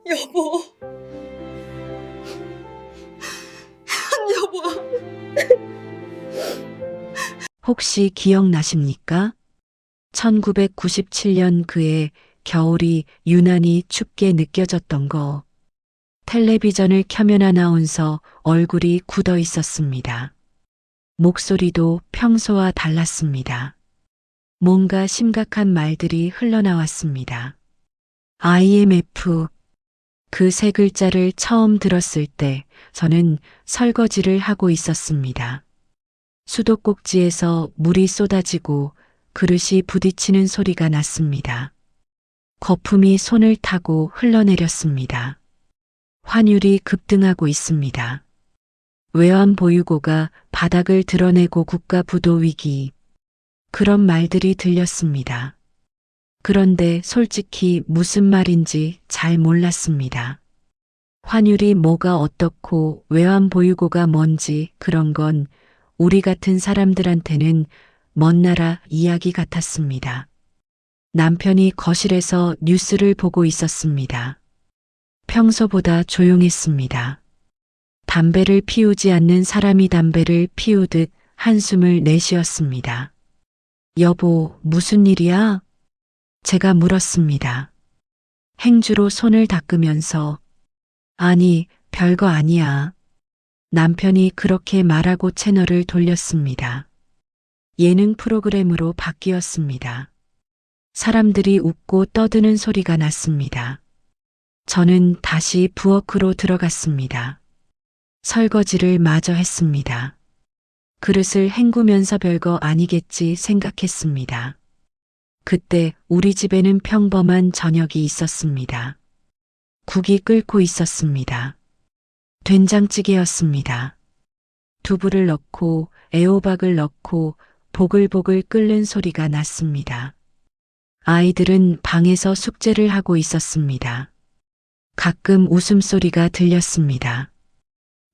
여보, 여보. 혹시 기억나십니까? 1997년 그해 겨울이 유난히 춥게 느껴졌던 거. 텔레비전을 켜면 아나운서 얼굴이 굳어 있었습니다. 목소리도 평소와 달랐습니다. 뭔가 심각한 말들이 흘러나왔습니다. IMF. 그 세 글자를 처음 들었을 때 저는 설거지를 하고 있었습니다. 수도꼭지에서 물이 쏟아지고 그릇이 부딪히는 소리가 났습니다. 거품이 손을 타고 흘러내렸습니다. 환율이 급등하고 있습니다. 외환 보유고가 바닥을 드러내고 국가 부도 위기. 그런 말들이 들렸습니다. 그런데 솔직히 무슨 말인지 잘 몰랐습니다. 환율이 뭐가 어떻고 외환 보유고가 뭔지 그런 건 우리 같은 사람들한테는 먼 나라 이야기 같았습니다. 남편이 거실에서 뉴스를 보고 있었습니다. 평소보다 조용했습니다. 담배를 피우지 않는 사람이 담배를 피우듯 한숨을 내쉬었습니다. 여보, 무슨 일이야? 제가 물었습니다. 행주로 손을 닦으면서 아니, 별거 아니야. 남편이 그렇게 말하고 채널을 돌렸습니다. 예능 프로그램으로 바뀌었습니다. 사람들이 웃고 떠드는 소리가 났습니다. 저는 다시 부엌으로 들어갔습니다. 설거지를 마저 했습니다. 그릇을 헹구면서 별거 아니겠지 생각했습니다. 그때 우리 집에는 평범한 저녁이 있었습니다. 국이 끓고 있었습니다. 된장찌개였습니다. 두부를 넣고 애호박을 넣고 보글보글 끓는 소리가 났습니다. 아이들은 방에서 숙제를 하고 있었습니다. 가끔 웃음소리가 들렸습니다.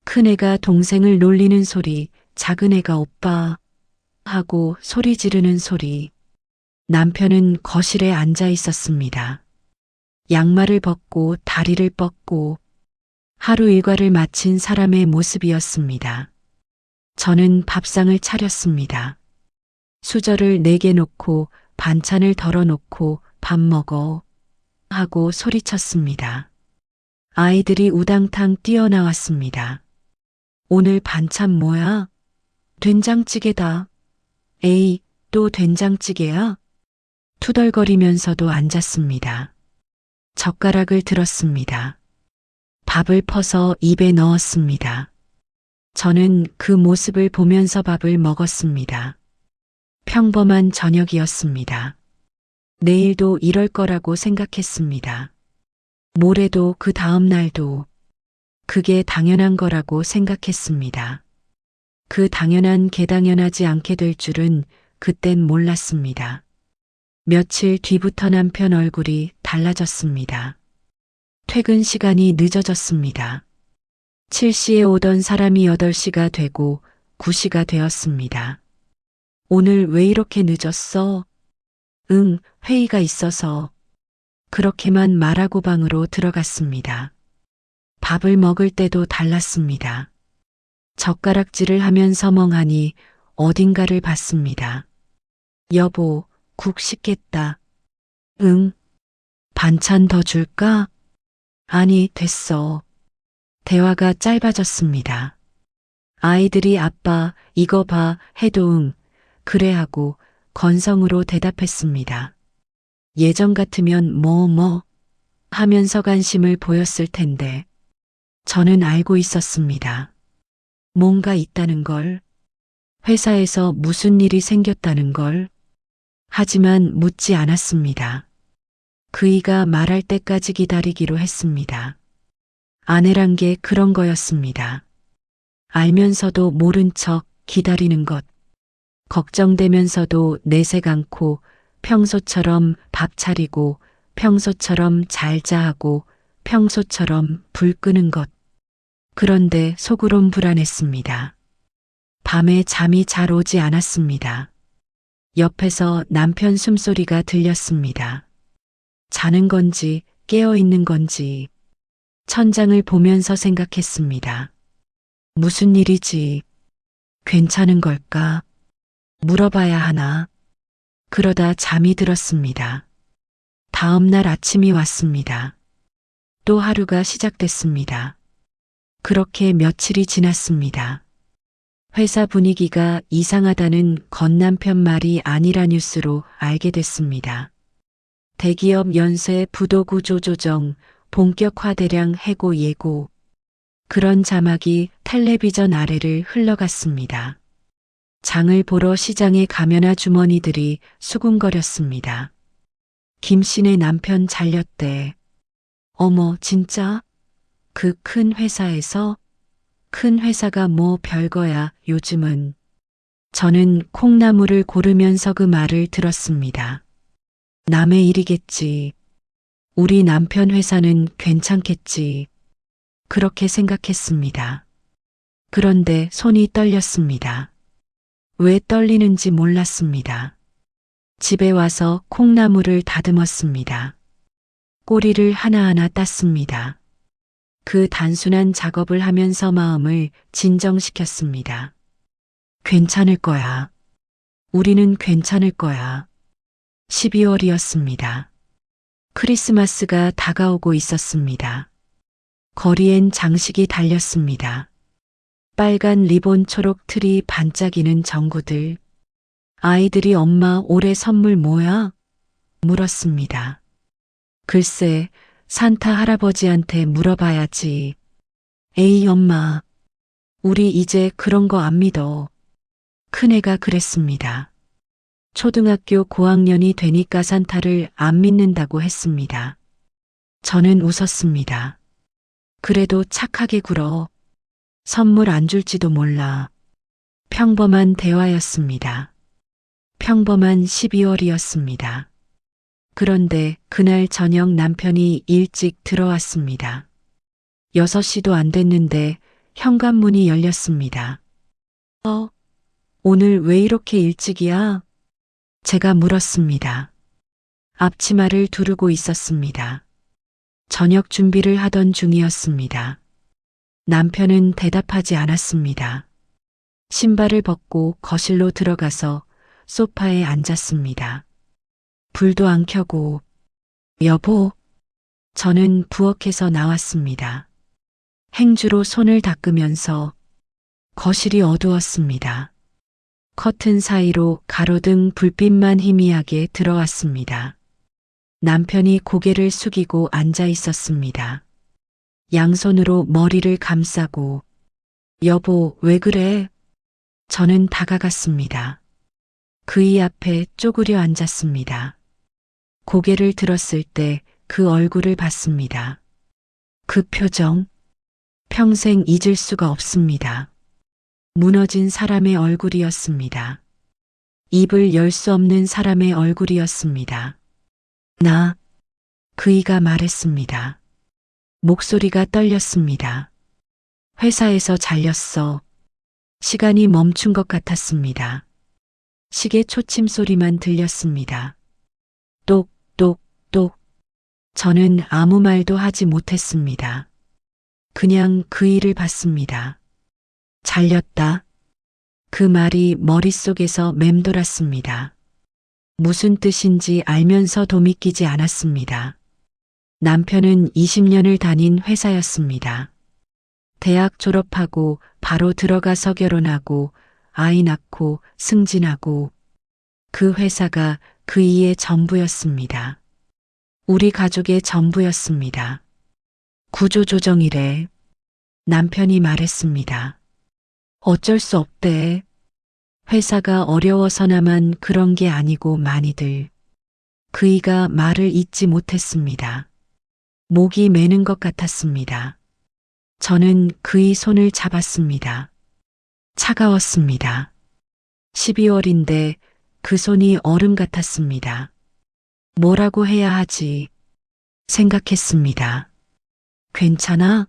큰애가 동생을 놀리는 소리, 작은애가 오빠 하고 소리 지르는 소리. 남편은 거실에 앉아 있었습니다. 양말을 벗고 다리를 뻗고 하루 일과를 마친 사람의 모습이었습니다. 저는 밥상을 차렸습니다. 수저를 4개 놓고 반찬을 덜어놓고 밥 먹어 하고 소리쳤습니다. 아이들이 우당탕 뛰어나왔습니다. 오늘 반찬 뭐야? 된장찌개다. 에이, 또 된장찌개야? 투덜거리면서도 앉았습니다. 젓가락을 들었습니다. 밥을 퍼서 입에 넣었습니다. 저는 그 모습을 보면서 밥을 먹었습니다. 평범한 저녁이었습니다. 내일도 이럴 거라고 생각했습니다. 모레도 그 다음 날도 그게 당연한 거라고 생각했습니다. 그 당연한 게 당연하지 않게 될 줄은 그땐 몰랐습니다. 며칠 뒤부터 남편 얼굴이 달라졌습니다. 퇴근 시간이 늦어졌습니다. 7시에 오던 사람이 8시가 되고 9시가 되었습니다. 오늘 왜 이렇게 늦었어? 응, 회의가 있어서. 그렇게만 말하고 방으로 들어갔습니다. 밥을 먹을 때도 달랐습니다. 젓가락질을 하면서 멍하니 어딘가를 봤습니다. 여보, 국 식겠다. 응. 반찬 더 줄까? 아니, 됐어. 대화가 짧아졌습니다. 아이들이 아빠, 이거 봐, 해도 응, 그래 하고 건성으로 대답했습니다. 예전 같으면 뭐 하면서 관심을 보였을 텐데 저는 알고 있었습니다. 뭔가 있다는 걸, 회사에서 무슨 일이 생겼다는 걸. 하지만 묻지 않았습니다. 그이가 말할 때까지 기다리기로 했습니다. 아내란 게 그런 거였습니다. 알면서도 모른 척 기다리는 것. 걱정되면서도 내색 않고 평소처럼 밥 차리고 평소처럼 잘 자하고 평소처럼 불 끄는 것. 그런데 속으론 불안했습니다. 밤에 잠이 잘 오지 않았습니다. 옆에서 남편 숨소리가 들렸습니다. 자는 건지 깨어 있는 건지. 천장을 보면서 생각했습니다. 무슨 일이지? 괜찮은 걸까? 물어봐야 하나? 그러다 잠이 들었습니다. 다음 날 아침이 왔습니다. 또 하루가 시작됐습니다. 그렇게 며칠이 지났습니다. 회사 분위기가 이상하다는 건남편 말이 아니라 뉴스로 알게 됐습니다. 대기업 연쇄 부도 구조 조정, 본격화 대량 해고 예고. 그런 자막이 텔레비전 아래를 흘러갔습니다. 장을 보러 시장에 가면 아주머니들이 수군거렸습니다. 김 씨네 남편 잘렸대. 어머, 진짜? 그 큰 회사에서? 큰 회사가 뭐 별거야, 요즘은. 저는 콩나물을 고르면서 그 말을 들었습니다. 남의 일이겠지. 우리 남편 회사는 괜찮겠지. 그렇게 생각했습니다. 그런데 손이 떨렸습니다. 왜 떨리는지 몰랐습니다. 집에 와서 콩나물을 다듬었습니다. 꼬리를 하나하나 땄습니다. 그 단순한 작업을 하면서 마음을 진정시켰습니다. 괜찮을 거야. 우리는 괜찮을 거야. 12월이었습니다. 크리스마스가 다가오고 있었습니다. 거리엔 장식이 달렸습니다. 빨간 리본 초록 틀이 반짝이는 전구들. 아이들이 엄마 올해 선물 뭐야? 물었습니다. 글쎄, 산타 할아버지한테 물어봐야지. 에이 엄마, 우리 이제 그런 거 안 믿어. 큰애가 그랬습니다. 초등학교 고학년이 되니까 산타를 안 믿는다고 했습니다. 저는 웃었습니다. 그래도 착하게 굴어. 선물 안 줄지도 몰라. 평범한 대화였습니다. 평범한 12월이었습니다. 그런데 그날 저녁 남편이 일찍 들어왔습니다. 6시도 안 됐는데 현관문이 열렸습니다. 오늘 왜 이렇게 일찍이야? 제가 물었습니다. 앞치마를 두르고 있었습니다. 저녁 준비를 하던 중이었습니다. 남편은 대답하지 않았습니다. 신발을 벗고 거실로 들어가서 소파에 앉았습니다. 불도 안 켜고, 여보, 저는 부엌에서 나왔습니다. 행주로 손을 닦으면서 거실이 어두웠습니다. 커튼 사이로 가로등 불빛만 희미하게 들어왔습니다. 남편이 고개를 숙이고 앉아 있었습니다. 양손으로 머리를 감싸고, 여보, 왜 그래? 저는 다가갔습니다. 그의 앞에 쪼그려 앉았습니다. 고개를 들었을 때 그 얼굴을 봤습니다. 그 표정, 평생 잊을 수가 없습니다. 무너진 사람의 얼굴이었습니다. 입을 열 수 없는 사람의 얼굴이었습니다. 그이가 말했습니다. 목소리가 떨렸습니다. 회사에서 잘렸어. 시간이 멈춘 것 같았습니다. 시계 초침 소리만 들렸습니다. 똑똑똑. 저는 아무 말도 하지 못했습니다. 그냥 그 일을 봤습니다. 잘렸다. 그 말이 머릿속에서 맴돌았습니다. 무슨 뜻인지 알면서도 믿기지 않았습니다. 남편은 20년을 다닌 회사였습니다. 대학 졸업하고 바로 들어가서 결혼하고 아이 낳고 승진하고 그 회사가 그이의 전부였습니다. 우리 가족의 전부였습니다. 구조조정이래. 남편이 말했습니다. 어쩔 수 없대. 회사가 어려워서나만 그런 게 아니고 많이들. 그이가 말을 잇지 못했습니다. 목이 메는 것 같았습니다. 저는 그의 손을 잡았습니다. 차가웠습니다. 12월인데 그 손이 얼음 같았습니다. 뭐라고 해야 하지? 생각했습니다. 괜찮아?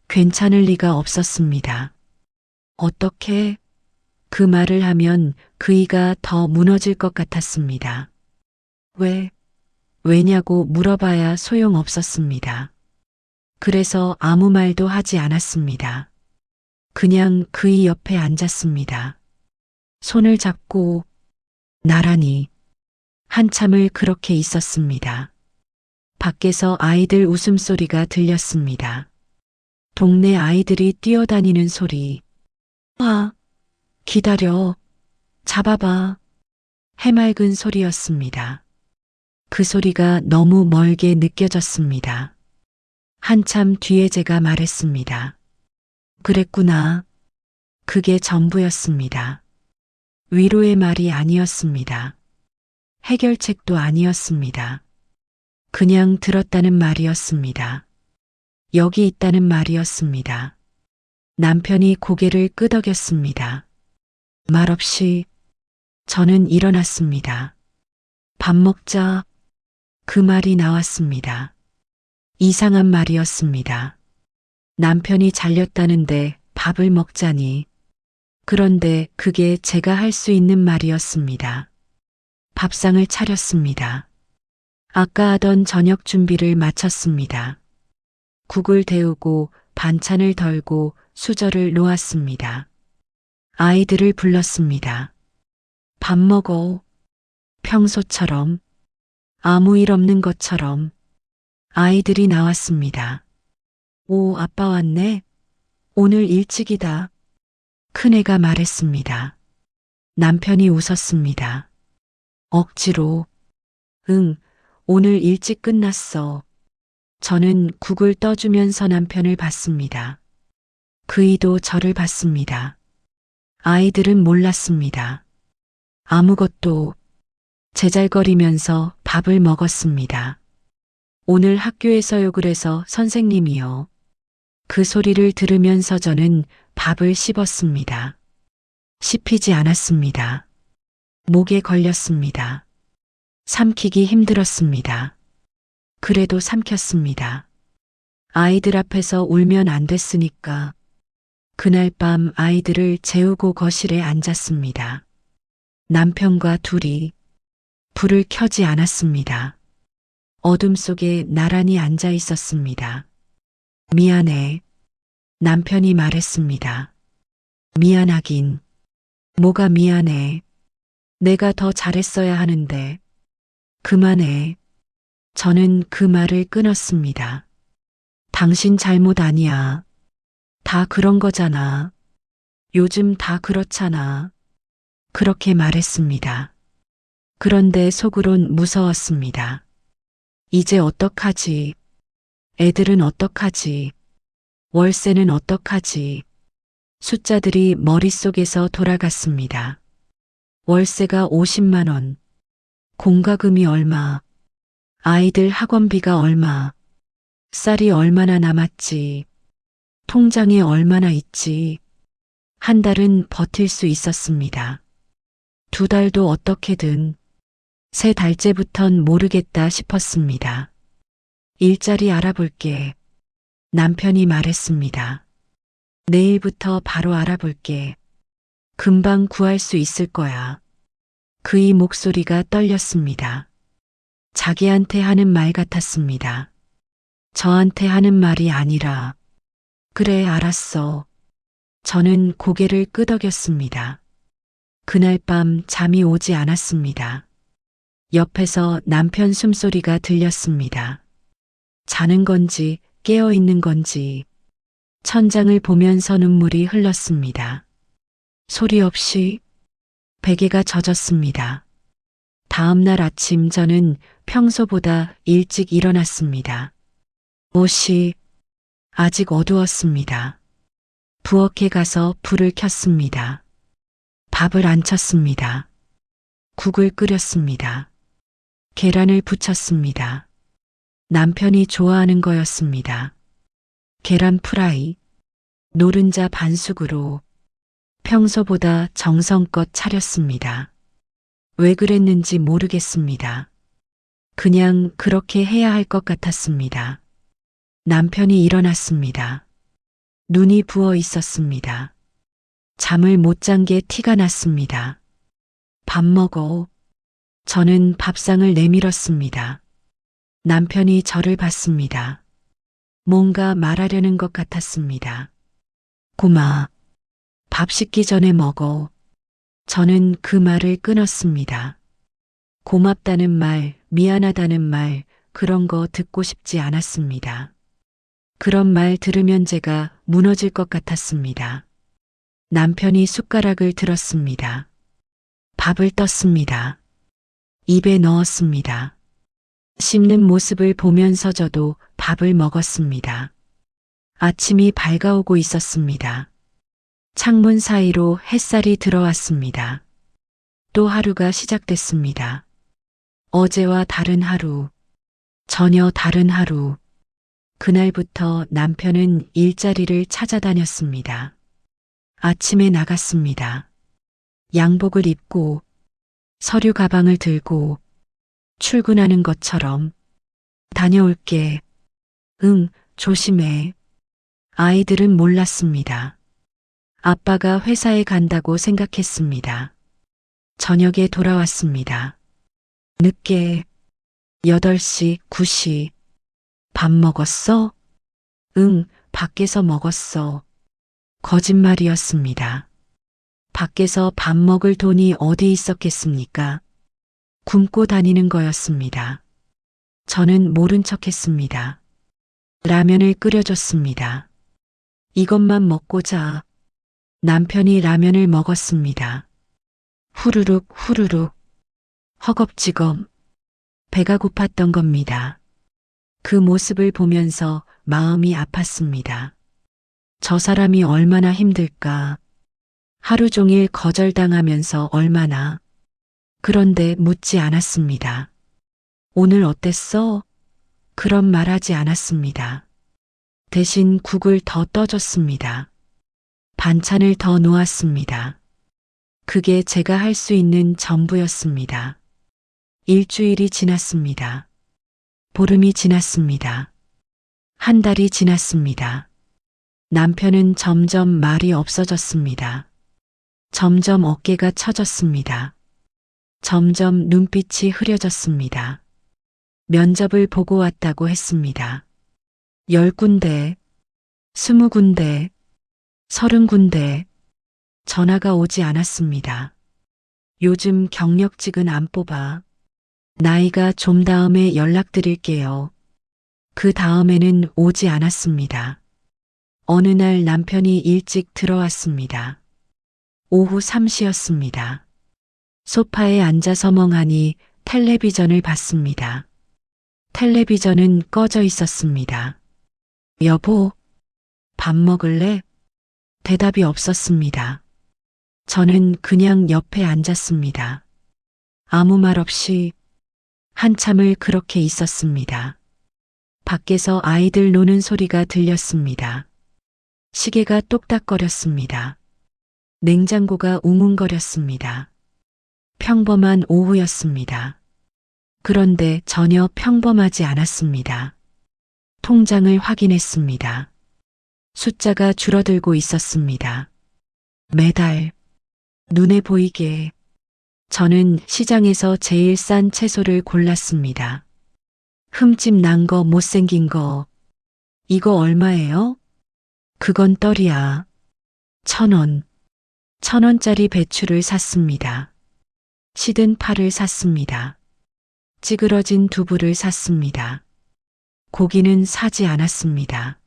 괜찮을 리가 없었습니다. 어떻게? 그 말을 하면 그이가 더 무너질 것 같았습니다. 왜냐고 물어봐야 소용없었습니다. 그래서 아무 말도 하지 않았습니다. 그냥 그의 옆에 앉았습니다. 손을 잡고 나란히 한참을 그렇게 있었습니다. 밖에서 아이들 웃음소리가 들렸습니다. 동네 아이들이 뛰어다니는 소리. 와, 기다려, 잡아봐. 해맑은 소리였습니다. 그 소리가 너무 멀게 느껴졌습니다. 한참 뒤에 제가 말했습니다. 그랬구나. 그게 전부였습니다. 위로의 말이 아니었습니다. 해결책도 아니었습니다. 그냥 들었다는 말이었습니다. 여기 있다는 말이었습니다. 남편이 고개를 끄덕였습니다. 말없이 저는 일어났습니다. 밥 먹자. 그 말이 나왔습니다. 이상한 말이었습니다. 남편이 잘렸다는데 밥을 먹자니. 그런데 그게 제가 할 수 있는 말이었습니다. 밥상을 차렸습니다. 아까 하던 저녁 준비를 마쳤습니다. 국을 데우고 반찬을 덜고 수저를 놓았습니다. 아이들을 불렀습니다. 밥 먹어. 평소처럼, 아무 일 없는 것처럼 아이들이 나왔습니다. 오, 아빠 왔네. 오늘 일찍이다. 큰애가 말했습니다. 남편이 웃었습니다. 억지로. 응, 오늘 일찍 끝났어. 저는 국을 떠주면서 남편을 봤습니다. 그이도 저를 봤습니다. 아이들은 몰랐습니다. 아무것도 제잘거리면서 밥을 먹었습니다. 오늘 학교에서 욕을 해서 선생님이요. 그 소리를 들으면서 저는 밥을 씹었습니다. 씹히지 않았습니다. 목에 걸렸습니다. 삼키기 힘들었습니다. 그래도 삼켰습니다. 아이들 앞에서 울면 안 됐으니까. 그날 밤 아이들을 재우고 거실에 앉았습니다. 남편과 둘이 불을 켜지 않았습니다. 어둠 속에 나란히 앉아 있었습니다. 미안해. 남편이 말했습니다. 미안하긴. 뭐가 미안해. 내가 더 잘했어야 하는데. 그만해. 저는 그 말을 끊었습니다. 당신 잘못 아니야. 다 그런 거잖아. 요즘 다 그렇잖아. 그렇게 말했습니다. 그런데 속으론 무서웠습니다. 이제 어떡하지? 애들은 어떡하지? 월세는 어떡하지? 숫자들이 머릿속에서 돌아갔습니다. 월세가 50만 원. 공과금이 얼마? 아이들 학원비가 얼마? 쌀이 얼마나 남았지? 통장에 얼마나 있지? 한 달은 버틸 수 있었습니다. 두 달도 어떻게든, 세 달째부턴 모르겠다 싶었습니다. 일자리 알아볼게. 남편이 말했습니다. 내일부터 바로 알아볼게. 금방 구할 수 있을 거야. 그의 목소리가 떨렸습니다. 자기한테 하는 말 같았습니다. 저한테 하는 말이 아니라, 그래, 알았어. 저는 고개를 끄덕였습니다. 그날 밤 잠이 오지 않았습니다. 옆에서 남편 숨소리가 들렸습니다. 자는 건지 깨어 있는 건지 천장을 보면서 눈물이 흘렀습니다. 소리 없이 베개가 젖었습니다. 다음 날 아침 저는 평소보다 일찍 일어났습니다. 옷이 아직 어두웠습니다. 부엌에 가서 불을 켰습니다. 밥을 안 쳤습니다. 국을 끓였습니다. 계란을 부쳤습니다. 남편이 좋아하는 거였습니다. 계란 프라이, 노른자 반숙으로 평소보다 정성껏 차렸습니다. 왜 그랬는지 모르겠습니다. 그냥 그렇게 해야 할 것 같았습니다. 남편이 일어났습니다. 눈이 부어 있었습니다. 잠을 못 잔 게 티가 났습니다. 밥 먹어. 저는 밥상을 내밀었습니다. 남편이 저를 봤습니다. 뭔가 말하려는 것 같았습니다. 고마, 밥 식기 전에 먹어. 저는 그 말을 끊었습니다. 고맙다는 말, 미안하다는 말, 그런 거 듣고 싶지 않았습니다. 그런 말 들으면 제가 무너질 것 같았습니다. 남편이 숟가락을 들었습니다. 밥을 떴습니다. 입에 넣었습니다. 씹는 모습을 보면서 저도 밥을 먹었습니다. 아침이 밝아오고 있었습니다. 창문 사이로 햇살이 들어왔습니다. 또 하루가 시작됐습니다. 어제와 다른 하루, 전혀 다른 하루. 그날부터 남편은 일자리를 찾아다녔습니다. 아침에 나갔습니다. 양복을 입고 서류 가방을 들고 출근하는 것처럼 다녀올게. 응, 조심해. 아이들은 몰랐습니다. 아빠가 회사에 간다고 생각했습니다. 저녁에 돌아왔습니다. 늦게 8시, 9시. 밥 먹었어? 응, 밖에서 먹었어. 거짓말이었습니다. 밖에서 밥 먹을 돈이 어디 있었겠습니까? 굶고 다니는 거였습니다. 저는 모른 척했습니다. 라면을 끓여줬습니다. 이것만 먹고 자. 남편이 라면을 먹었습니다. 후루룩 후루룩. 허겁지겁. 배가 고팠던 겁니다. 그 모습을 보면서 마음이 아팠습니다. 저 사람이 얼마나 힘들까. 하루 종일 거절당하면서 얼마나. 그런데 묻지 않았습니다. 오늘 어땠어? 그런 말 하지 않았습니다. 대신 국을 더 떠줬습니다. 반찬을 더 놓았습니다. 그게 제가 할 수 있는 전부였습니다. 일주일이 지났습니다. 보름이 지났습니다. 한 달이 지났습니다. 남편은 점점 말이 없어졌습니다. 점점 어깨가 처졌습니다. 점점 눈빛이 흐려졌습니다. 면접을 보고 왔다고 했습니다. 10군데, 20군데, 30군데 전화가 오지 않았습니다. 요즘 경력직은 안 뽑아. 나이가 좀 다음에 연락드릴게요. 그 다음에는 오지 않았습니다. 어느 날 남편이 일찍 들어왔습니다. 오후 3시였습니다. 소파에 앉아서 멍하니 텔레비전을 봤습니다. 텔레비전은 꺼져 있었습니다. 여보, 밥 먹을래? 대답이 없었습니다. 저는 그냥 옆에 앉았습니다. 아무 말 없이 한참을 그렇게 있었습니다. 밖에서 아이들 노는 소리가 들렸습니다. 시계가 똑딱거렸습니다. 냉장고가 웅웅거렸습니다. 평범한 오후였습니다. 그런데 전혀 평범하지 않았습니다. 통장을 확인했습니다. 숫자가 줄어들고 있었습니다. 매달 눈에 보이게 저는 시장에서 제일 싼 채소를 골랐습니다. 흠집 난 거 못생긴 거. 이거 얼마예요? 그건 떨이야. 1,000원. 1,000원짜리 배추를 샀습니다. 시든 파를 샀습니다. 찌그러진 두부를 샀습니다. 고기는 사지 않았습니다.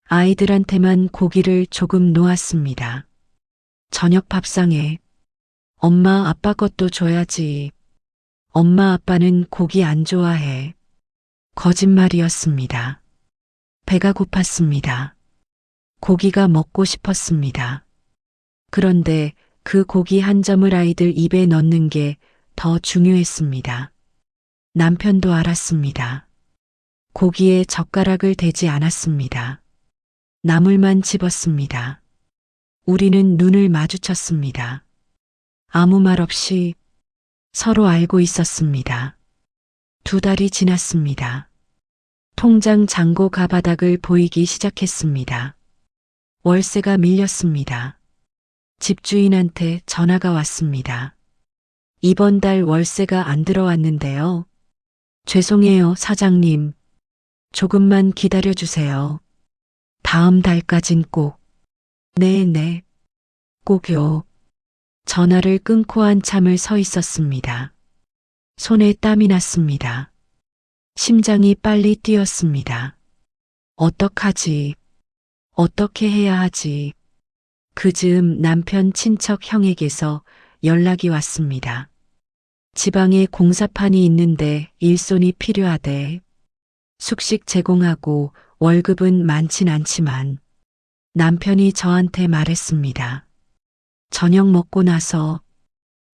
아이들한테만 고기를 조금 놓았습니다. 저녁 밥상에 엄마 아빠 것도 줘야지. 엄마 아빠는 고기 안 좋아해. 거짓말이었습니다. 배가 고팠습니다. 고기가 먹고 싶었습니다. 그런데 그 고기 한 점을 아이들 입에 넣는 게 더 중요했습니다. 남편도 알았습니다. 고기에 젓가락을 대지 않았습니다. 나물만 집었습니다. 우리는 눈을 마주쳤습니다. 아무 말 없이 서로 알고 있었습니다. 2달이 지났습니다. 통장 잔고 가바닥을 보이기 시작했습니다. 월세가 밀렸습니다. 집주인한테 전화가 왔습니다. 이번 달 월세가 안 들어왔는데요. 죄송해요, 사장님. 조금만 기다려주세요. 다음 달까진 꼭. 네, 꼭요. 전화를 끊고 한참을 서 있었습니다. 손에 땀이 났습니다. 심장이 빨리 뛰었습니다. 어떡하지? 어떻게 해야 하지? 그 즈음 남편 친척 형에게서 연락이 왔습니다. 지방에 공사판이 있는데 일손이 필요하대. 숙식 제공하고 월급은 많진 않지만 남편이 저한테 말했습니다. 저녁 먹고 나서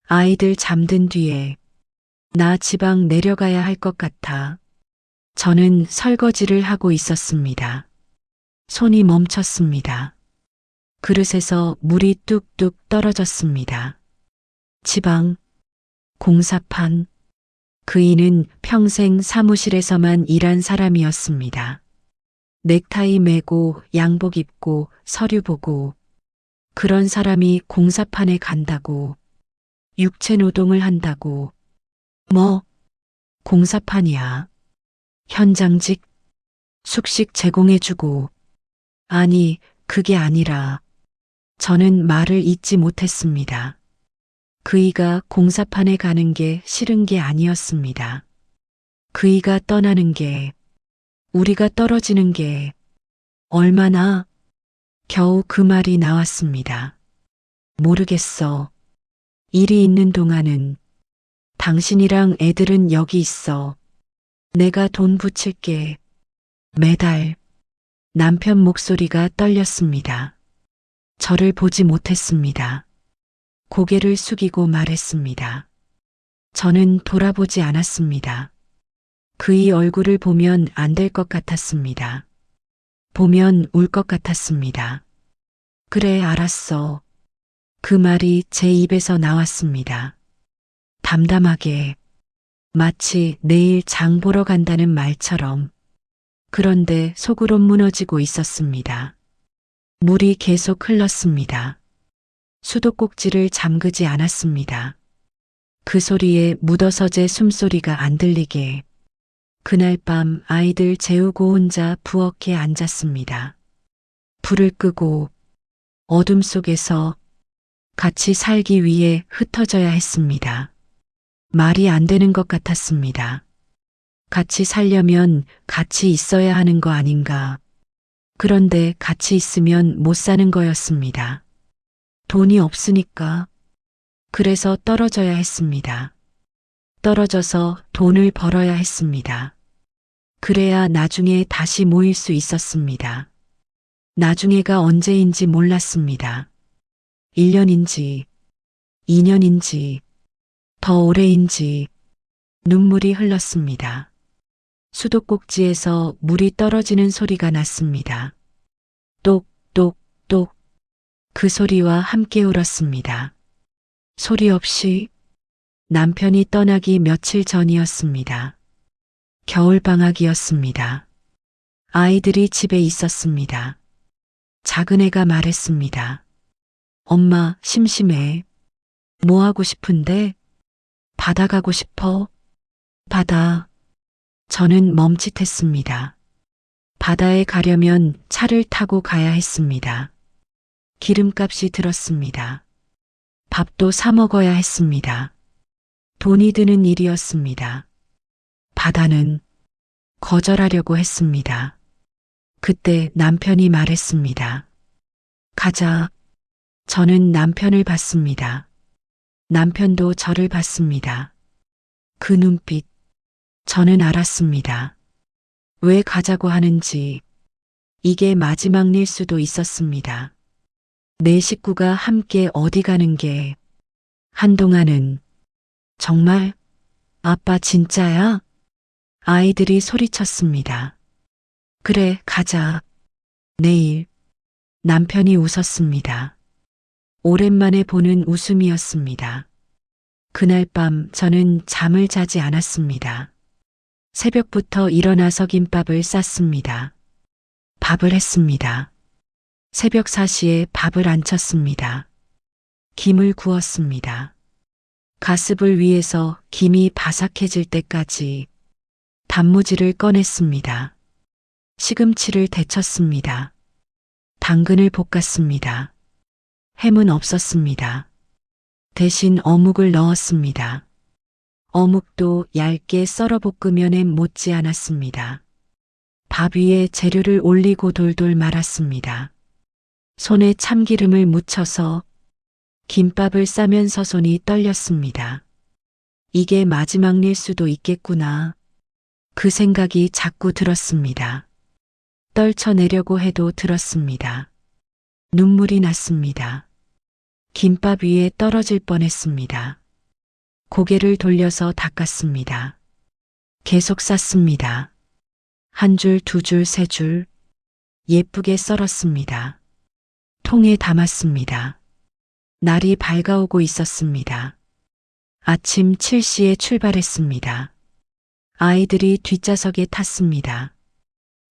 아이들 잠든 뒤에 나 지방 내려가야 할 것 같아. 저는 설거지를 하고 있었습니다. 손이 멈췄습니다. 그릇에서 물이 뚝뚝 떨어졌습니다. 지방, 공사판. 그이는 평생 사무실에서만 일한 사람이었습니다. 넥타이 매고 양복 입고 서류 보고 그런 사람이 공사판에 간다고 육체 노동을 한다고 뭐 공사판이야. 현장직 숙식 제공해주고 아니 그게 아니라 저는 말을 잇지 못했습니다. 그이가 공사판에 가는 게 싫은 게 아니었습니다. 그이가 떠나는 게 우리가 떨어지는 게 얼마나 겨우 그 말이 나왔습니다. 모르겠어. 일이 있는 동안은 당신이랑 애들은 여기 있어. 내가 돈 붙일게. 매달 남편 목소리가 떨렸습니다. 저를 보지 못했습니다. 고개를 숙이고 말했습니다. 저는 돌아보지 않았습니다. 그의 얼굴을 보면 안 될 것 같았습니다. 보면 울 것 같았습니다. 그래, 알았어. 그 말이 제 입에서 나왔습니다. 담담하게, 마치 내일 장 보러 간다는 말처럼. 그런데 속으로 무너지고 있었습니다. 물이 계속 흘렀습니다. 수도꼭지를 잠그지 않았습니다. 그 소리에 묻어서 제 숨소리가 안 들리게 그날 밤 아이들 재우고 혼자 부엌에 앉았습니다. 불을 끄고 어둠 속에서 같이 살기 위해 흩어져야 했습니다. 말이 안 되는 것 같았습니다. 같이 살려면 같이 있어야 하는 거 아닌가. 그런데 같이 있으면 못 사는 거였습니다. 돈이 없으니까. 그래서 떨어져야 했습니다. 떨어져서 돈을 벌어야 했습니다. 그래야 나중에 다시 모일 수 있었습니다. 나중에가 언제인지 몰랐습니다. 1년인지, 2년인지, 더 오래인지 눈물이 흘렀습니다. 수도꼭지에서 물이 떨어지는 소리가 났습니다. 똑똑똑. 그 소리와 함께 울었습니다. 소리 없이 남편이 떠나기 며칠 전이었습니다. 겨울방학이었습니다. 아이들이 집에 있었습니다. 작은 애가 말했습니다. 엄마, 심심해. 뭐 하고 싶은데? 바다 가고 싶어. 바다. 저는 멈칫했습니다. 바다에 가려면 차를 타고 가야 했습니다. 기름값이 들었습니다. 밥도 사 먹어야 했습니다. 돈이 드는 일이었습니다. 바다는 거절하려고 했습니다. 그때 남편이 말했습니다. 가자. 저는 남편을 봤습니다. 남편도 저를 봤습니다. 그 눈빛, 저는 알았습니다. 왜 가자고 하는지. 이게 마지막 일 수도 있었습니다. 내 식구가 함께 어디 가는 게 한동안은 정말 아빠 진짜야? 아이들이 소리쳤습니다. 그래, 가자. 내일. 남편이 웃었습니다. 오랜만에 보는 웃음이었습니다. 그날 밤 저는 잠을 자지 않았습니다. 새벽부터 일어나서 김밥을 쌌습니다. 밥을 했습니다. 새벽 4시에 밥을 안 쳤습니다. 김을 구웠습니다. 가습을 위해서 김이 바삭해질 때까지 단무지를 꺼냈습니다. 시금치를 데쳤습니다. 당근을 볶았습니다. 햄은 없었습니다. 대신 어묵을 넣었습니다. 어묵도 얇게 썰어 볶으면엔 못지 않았습니다. 밥 위에 재료를 올리고 돌돌 말았습니다. 손에 참기름을 묻혀서 김밥을 싸면서 손이 떨렸습니다. 이게 마지막일 수도 있겠구나. 그 생각이 자꾸 들었습니다. 떨쳐내려고 해도 들었습니다. 눈물이 났습니다. 김밥 위에 떨어질 뻔했습니다. 고개를 돌려서 닦았습니다. 계속 쌌습니다. 한 줄, 두 줄, 세 줄, 예쁘게 썰었습니다. 통에 담았습니다. 날이 밝아오고 있었습니다. 아침 7시에 출발했습니다. 아이들이 뒷좌석에 탔습니다.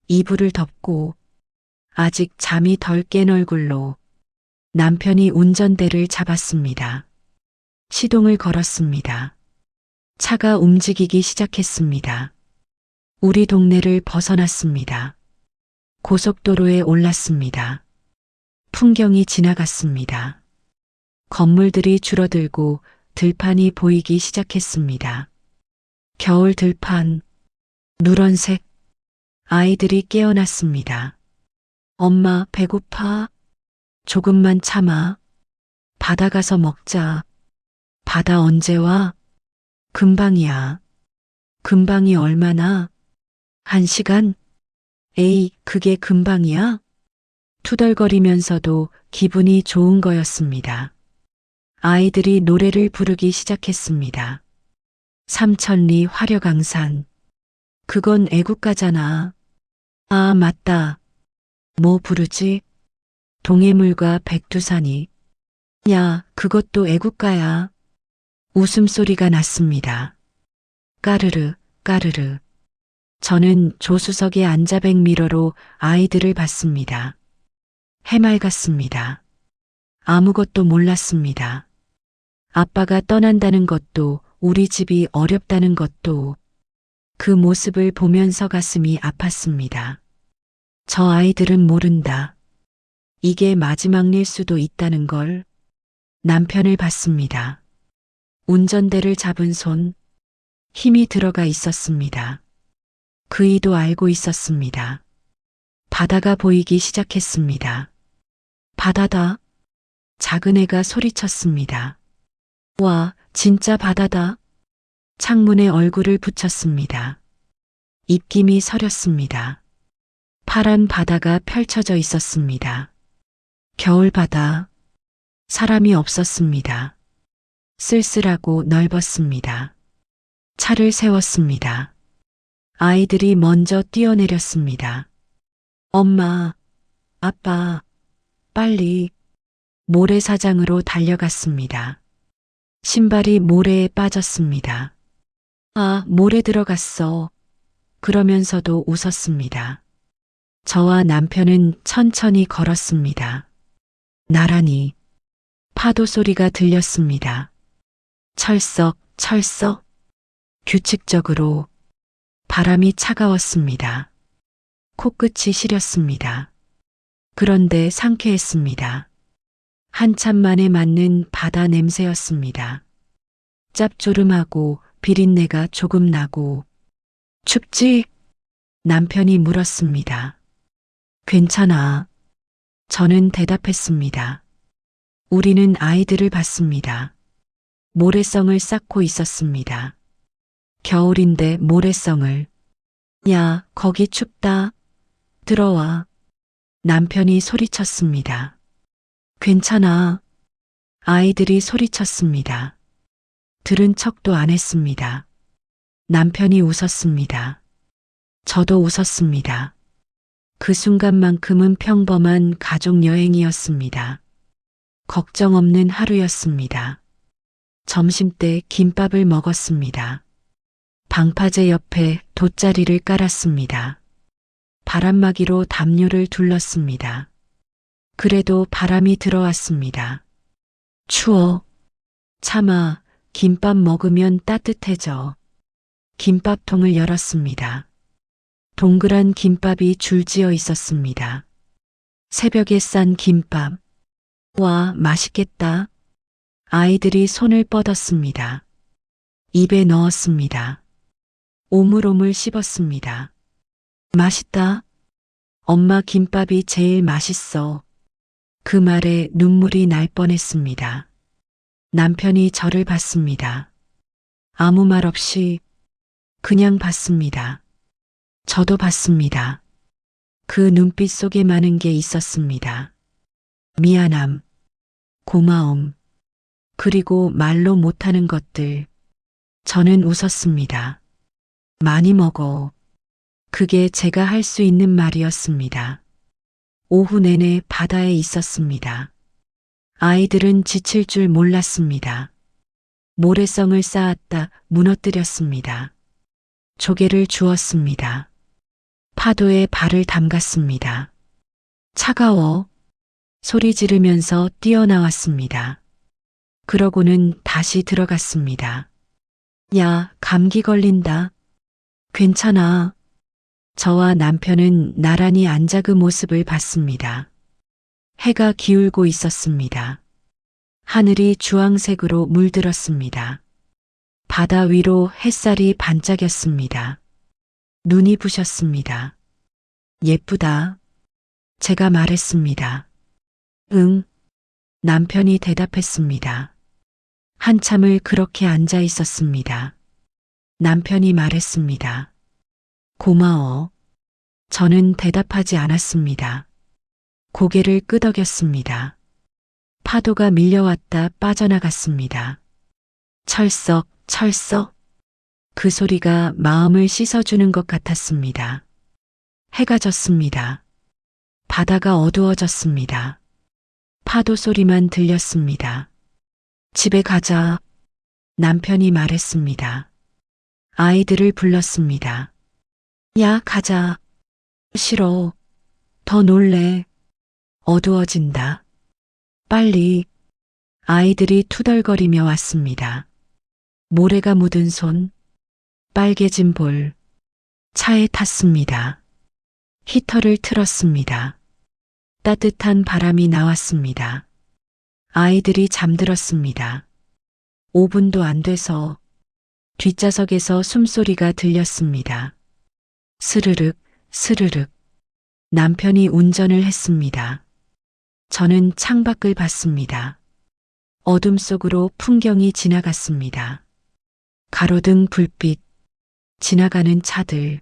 이불을 덮고 아직 잠이 덜 깬 얼굴로 남편이 운전대를 잡았습니다. 시동을 걸었습니다. 차가 움직이기 시작했습니다. 우리 동네를 벗어났습니다. 고속도로에 올랐습니다. 풍경이 지나갔습니다. 건물들이 줄어들고 들판이 보이기 시작했습니다. 겨울 들판, 누런색, 아이들이 깨어났습니다. 엄마 배고파? 조금만 참아. 바다 가서 먹자. 바다 언제 와? 금방이야. 금방이 얼마나? 1시간? 에이, 그게 금방이야? 투덜거리면서도 기분이 좋은 거였습니다. 아이들이 노래를 부르기 시작했습니다. 삼천리 화려강산. 그건 애국가잖아. 아, 맞다. 뭐 부르지? 동해물과 백두산이. 야, 그것도 애국가야. 웃음소리가 났습니다. 까르르, 까르르. 저는 조수석에 앉아 백미러로 아이들을 봤습니다. 해맑았습니다. 아무것도 몰랐습니다. 아빠가 떠난다는 것도, 우리 집이 어렵다는 것도, 그 모습을 보면서 가슴이 아팠습니다. 저 아이들은 모른다. 이게 마지막일 수도 있다는 걸. 남편을 봤습니다. 운전대를 잡은 손, 힘이 들어가 있었습니다. 그이도 알고 있었습니다. 바다가 보이기 시작했습니다. 바다다. 작은 애가 소리쳤습니다. 와, 진짜 바다다. 창문에 얼굴을 붙였습니다. 입김이 서렸습니다. 파란 바다가 펼쳐져 있었습니다. 겨울 바다. 사람이 없었습니다. 쓸쓸하고 넓었습니다. 차를 세웠습니다. 아이들이 먼저 뛰어내렸습니다. 엄마, 아빠, 빨리. 모래사장으로 달려갔습니다. 신발이 모래에 빠졌습니다. 아, 모래 들어갔어. 그러면서도 웃었습니다. 저와 남편은 천천히 걸었습니다. 나란히. 파도 소리가 들렸습니다. 철썩, 철썩. 규칙적으로. 바람이 차가웠습니다. 코끝이 시렸습니다. 그런데 상쾌했습니다. 한참 만에 맡는 바다 냄새였습니다. 짭조름하고 비린내가 조금 나고. 춥지? 남편이 물었습니다. 괜찮아. 저는 대답했습니다. 우리는 아이들을 봤습니다. 모래성을 쌓고 있었습니다. 겨울인데 모래성을. 야, 거기 춥다. 들어와. 남편이 소리쳤습니다. 괜찮아. 아이들이 소리쳤습니다. 들은 척도 안 했습니다. 남편이 웃었습니다. 저도 웃었습니다. 그 순간만큼은 평범한 가족 여행이었습니다. 걱정 없는 하루였습니다. 점심때 김밥을 먹었습니다. 방파제 옆에 돗자리를 깔았습니다. 바람막이로 담요를 둘렀습니다. 그래도 바람이 들어왔습니다. 추워. 참아, 김밥 먹으면 따뜻해져. 김밥통을 열었습니다. 동그란 김밥이 줄지어 있었습니다. 새벽에 싼 김밥. 와, 맛있겠다. 아이들이 손을 뻗었습니다. 입에 넣었습니다. 오물오물 씹었습니다. 맛있다. 엄마 김밥이 제일 맛있어. 그 말에 눈물이 날 뻔했습니다. 남편이 저를 봤습니다. 아무 말 없이 그냥 봤습니다. 저도 봤습니다. 그 눈빛 속에 많은 게 있었습니다. 미안함, 고마움, 그리고 말로 못하는 것들. 저는 웃었습니다. 많이 먹어. 그게 제가 할 수 있는 말이었습니다. 오후 내내 바다에 있었습니다. 아이들은 지칠 줄 몰랐습니다. 모래성을 쌓았다 무너뜨렸습니다. 조개를 주었습니다. 파도에 발을 담갔습니다. 차가워. 소리 지르면서 뛰어나왔습니다. 그러고는 다시 들어갔습니다. 야, 감기 걸린다. 괜찮아. 저와 남편은 나란히 앉아 그 모습을 봤습니다. 해가 기울고 있었습니다. 하늘이 주황색으로 물들었습니다. 바다 위로 햇살이 반짝였습니다. 눈이 부셨습니다. 예쁘다. 제가 말했습니다. 응. 남편이 대답했습니다. 한참을 그렇게 앉아 있었습니다. 남편이 말했습니다. 고마워. 저는 대답하지 않았습니다. 고개를 끄덕였습니다. 파도가 밀려왔다 빠져나갔습니다. 철썩, 철썩. 그 소리가 마음을 씻어주는 것 같았습니다. 해가 졌습니다. 바다가 어두워졌습니다. 파도 소리만 들렸습니다. 집에 가자. 남편이 말했습니다. 아이들을 불렀습니다. 야, 가자. 싫어. 더 놀래. 어두워진다. 빨리. 아이들이 투덜거리며 왔습니다. 모래가 묻은 손, 빨개진 볼. 차에 탔습니다. 히터를 틀었습니다. 따뜻한 바람이 나왔습니다. 아이들이 잠들었습니다. 5분도 안 돼서 뒷좌석에서 숨소리가 들렸습니다. 스르륵, 스르륵. 남편이 운전을 했습니다. 저는 창밖을 봤습니다. 어둠 속으로 풍경이 지나갔습니다. 가로등 불빛, 지나가는 차들.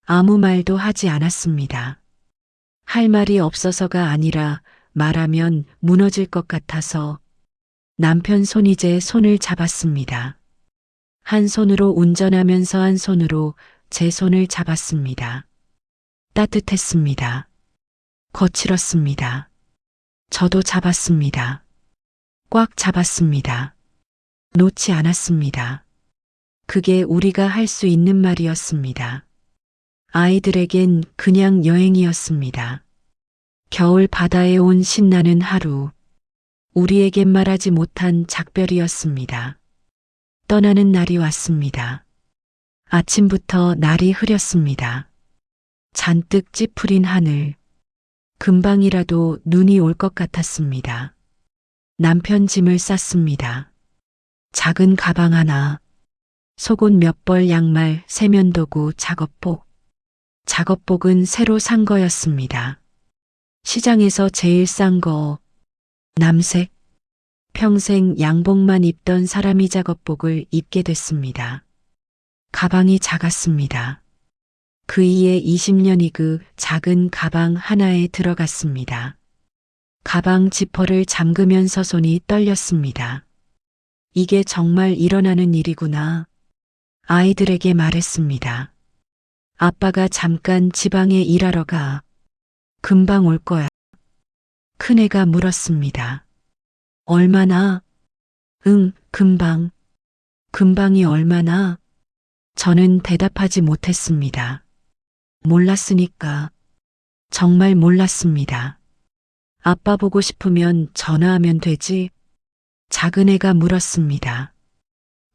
아무 말도 하지 않았습니다. 할 말이 없어서가 아니라 말하면 무너질 것 같아서 남편 손이 제 손을 잡았습니다. 한 손으로 운전하면서 한 손으로 제 손을 잡았습니다. 따뜻했습니다. 거칠었습니다. 저도 잡았습니다. 꽉 잡았습니다. 놓지 않았습니다. 그게 우리가 할 수 있는 말이었습니다. 아이들에겐 그냥 여행이었습니다. 겨울 바다에 온 신나는 하루. 우리에겐 말하지 못한 작별이었습니다. 떠나는 날이 왔습니다. 아침부터 날이 흐렸습니다. 잔뜩 찌푸린 하늘. 금방이라도 눈이 올 것 같았습니다. 남편 짐을 쌌습니다. 작은 가방 하나, 속옷 몇 벌, 양말, 세면도구, 작업복. 작업복은 새로 산 거였습니다. 시장에서 제일 싼 거. 남색. 평생 양복만 입던 사람이 작업복을 입게 됐습니다. 가방이 작았습니다. 그 이에 20년이 그 작은 가방 하나에 들어갔습니다. 가방 지퍼를 잠그면서 손이 떨렸습니다. 이게 정말 일어나는 일이구나. 아이들에게 말했습니다. 아빠가 잠깐 지방에 일하러 가. 금방 올 거야. 큰애가 물었습니다. 얼마나? 응, 금방. 금방이 얼마나? 저는 대답하지 못했습니다. 몰랐으니까. 정말 몰랐습니다. 아빠 보고 싶으면 전화하면 되지? 작은애가 물었습니다.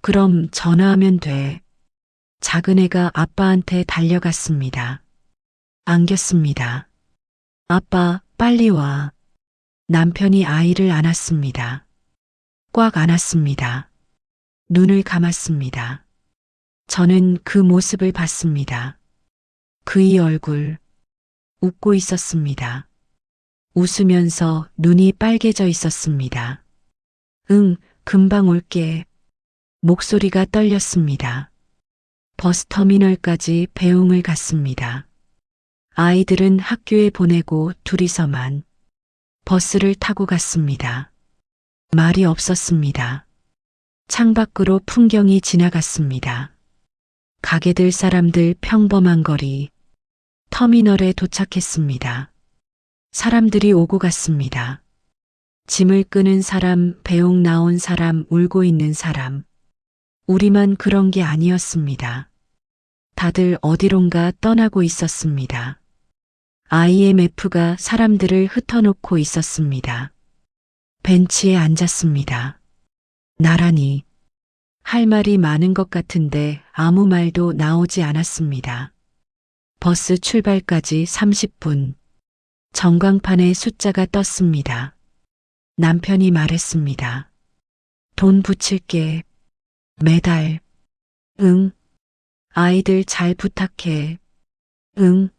그럼 전화하면 돼. 작은애가 아빠한테 달려갔습니다. 안겼습니다. 아빠, 빨리 와. 남편이 아이를 안았습니다. 꽉 안았습니다. 눈을 감았습니다. 저는 그 모습을 봤습니다. 그의 얼굴, 웃고 있었습니다. 웃으면서 눈이 빨개져 있었습니다. 응, 금방 올게. 목소리가 떨렸습니다. 버스터미널까지 배웅을 갔습니다. 아이들은 학교에 보내고 둘이서만 버스를 타고 갔습니다. 말이 없었습니다. 창밖으로 풍경이 지나갔습니다. 가게들 사람들 평범한 거리, 터미널에 도착했습니다. 사람들이 오고 갔습니다. 짐을 끄는 사람, 배웅 나온 사람, 울고 있는 사람. 우리만 그런 게 아니었습니다. 다들 어디론가 떠나고 있었습니다. IMF가 사람들을 흩어놓고 있었습니다. 벤치에 앉았습니다. 나란히. 할 말이 많은 것 같은데 아무 말도 나오지 않았습니다. 버스 출발까지 30분. 전광판에 숫자가 떴습니다. 남편이 말했습니다. 돈 붙일게. 매달. 응. 아이들 잘 부탁해. 응.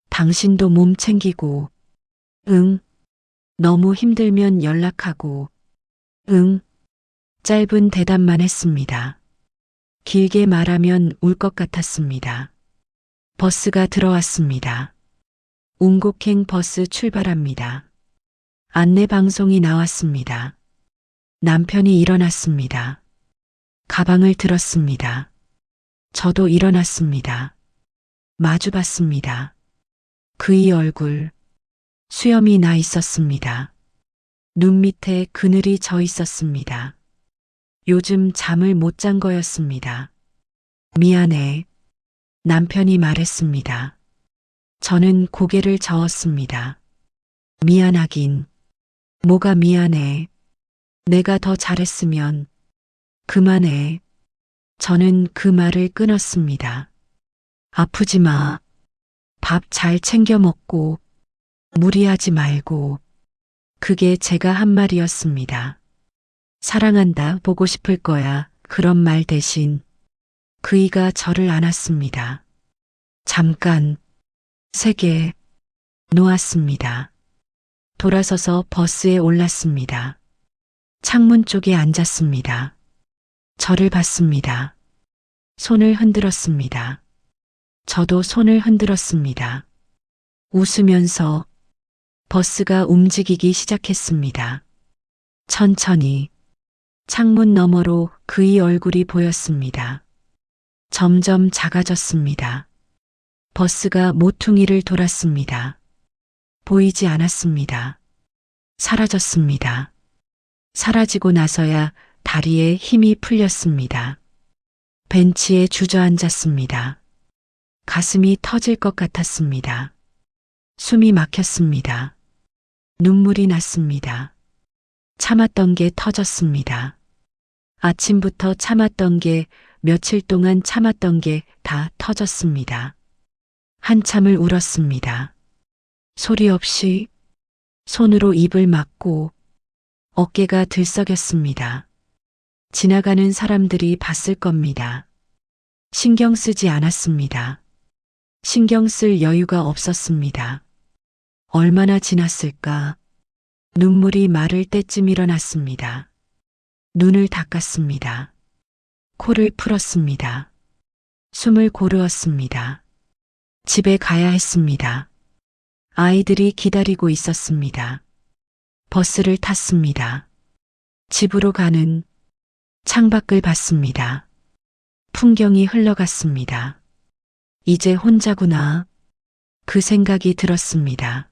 당신도 몸 챙기고. 응. 너무 힘들면 연락하고. 응. 짧은 대답만 했습니다. 길게 말하면 울 것 같았습니다. 버스가 들어왔습니다. 운곡행 버스 출발합니다. 안내 방송이 나왔습니다. 남편이 일어났습니다. 가방을 들었습니다. 저도 일어났습니다. 마주 봤습니다. 그의 얼굴, 수염이 나 있었습니다. 눈 밑에 그늘이 져 있었습니다. 요즘 잠을 못 잔 거였습니다. 미안해. 남편이 말했습니다. 저는 고개를 저었습니다. 미안하긴. 뭐가 미안해. 내가 더 잘했으면. 그만해. 저는 그 말을 끊었습니다. 아프지 마. 밥 잘 챙겨 먹고, 무리하지 말고. 그게 제가 한 말이었습니다. 사랑한다, 보고 싶을 거야. 그런 말 대신 그이가 저를 안았습니다. 잠깐, 세게 놓았습니다. 돌아서서 버스에 올랐습니다. 창문 쪽에 앉았습니다. 저를 봤습니다. 손을 흔들었습니다. 저도 손을 흔들었습니다. 웃으면서 버스가 움직이기 시작했습니다. 천천히 창문 너머로 그의 얼굴이 보였습니다. 점점 작아졌습니다. 버스가 모퉁이를 돌았습니다. 보이지 않았습니다. 사라졌습니다. 사라지고 나서야 다리에 힘이 풀렸습니다. 벤치에 주저앉았습니다. 가슴이 터질 것 같았습니다. 숨이 막혔습니다. 눈물이 났습니다. 참았던 게 터졌습니다. 아침부터 참았던 게, 며칠 동안 참았던 게 다 터졌습니다. 한참을 울었습니다. 소리 없이 손으로 입을 막고 어깨가 들썩였습니다. 지나가는 사람들이 봤을 겁니다. 신경 쓰지 않았습니다. 신경 쓸 여유가 없었습니다. 얼마나 지났을까? 눈물이 마를 때쯤 일어났습니다. 눈을 닦았습니다. 코를 풀었습니다. 숨을 고르었습니다. 집에 가야 했습니다. 아이들이 기다리고 있었습니다. 버스를 탔습니다. 집으로 가는 창밖을 봤습니다. 풍경이 흘러갔습니다. 이제 혼자구나. 그 생각이 들었습니다.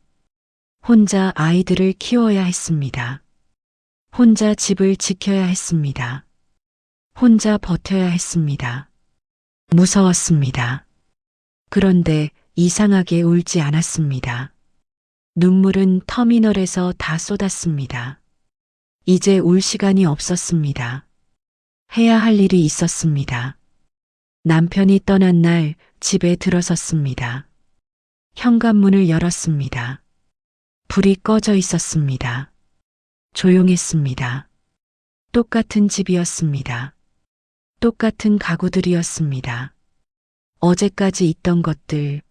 혼자 아이들을 키워야 했습니다. 혼자 집을 지켜야 했습니다. 혼자 버텨야 했습니다. 무서웠습니다. 그런데 이상하게 울지 않았습니다. 눈물은 터미널에서 다 쏟았습니다. 이제 울 시간이 없었습니다. 해야 할 일이 있었습니다. 남편이 떠난 날 집에 들어섰습니다. 현관문을 열었습니다. 불이 꺼져 있었습니다. 조용했습니다. 똑같은 집이었습니다. 똑같은 가구들이었습니다. 어제까지 있던 것들.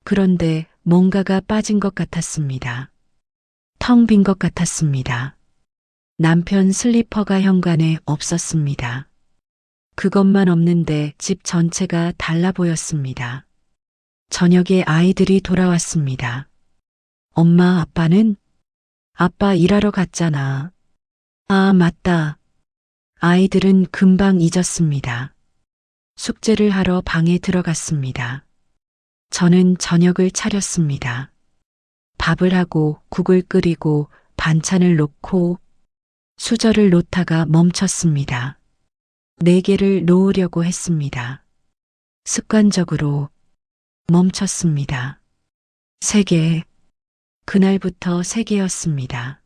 그런데 뭔가가 빠진 것 같았습니다. 텅 빈 것 같았습니다. 남편 슬리퍼가 현관에 없었습니다. 그것만 없는데 집 전체가 달라 보였습니다. 저녁에 아이들이 돌아왔습니다. 엄마, 아빠는? 아빠 일하러 갔잖아. 아, 맞다. 아이들은 금방 잊었습니다. 숙제를 하러 방에 들어갔습니다. 저는 저녁을 차렸습니다. 밥을 하고 국을 끓이고 반찬을 놓고 수저를 놓다가 멈췄습니다. 4개를 놓으려고 했습니다. 습관적으로 멈췄습니다. 3개. 그날부터 3개였습니다.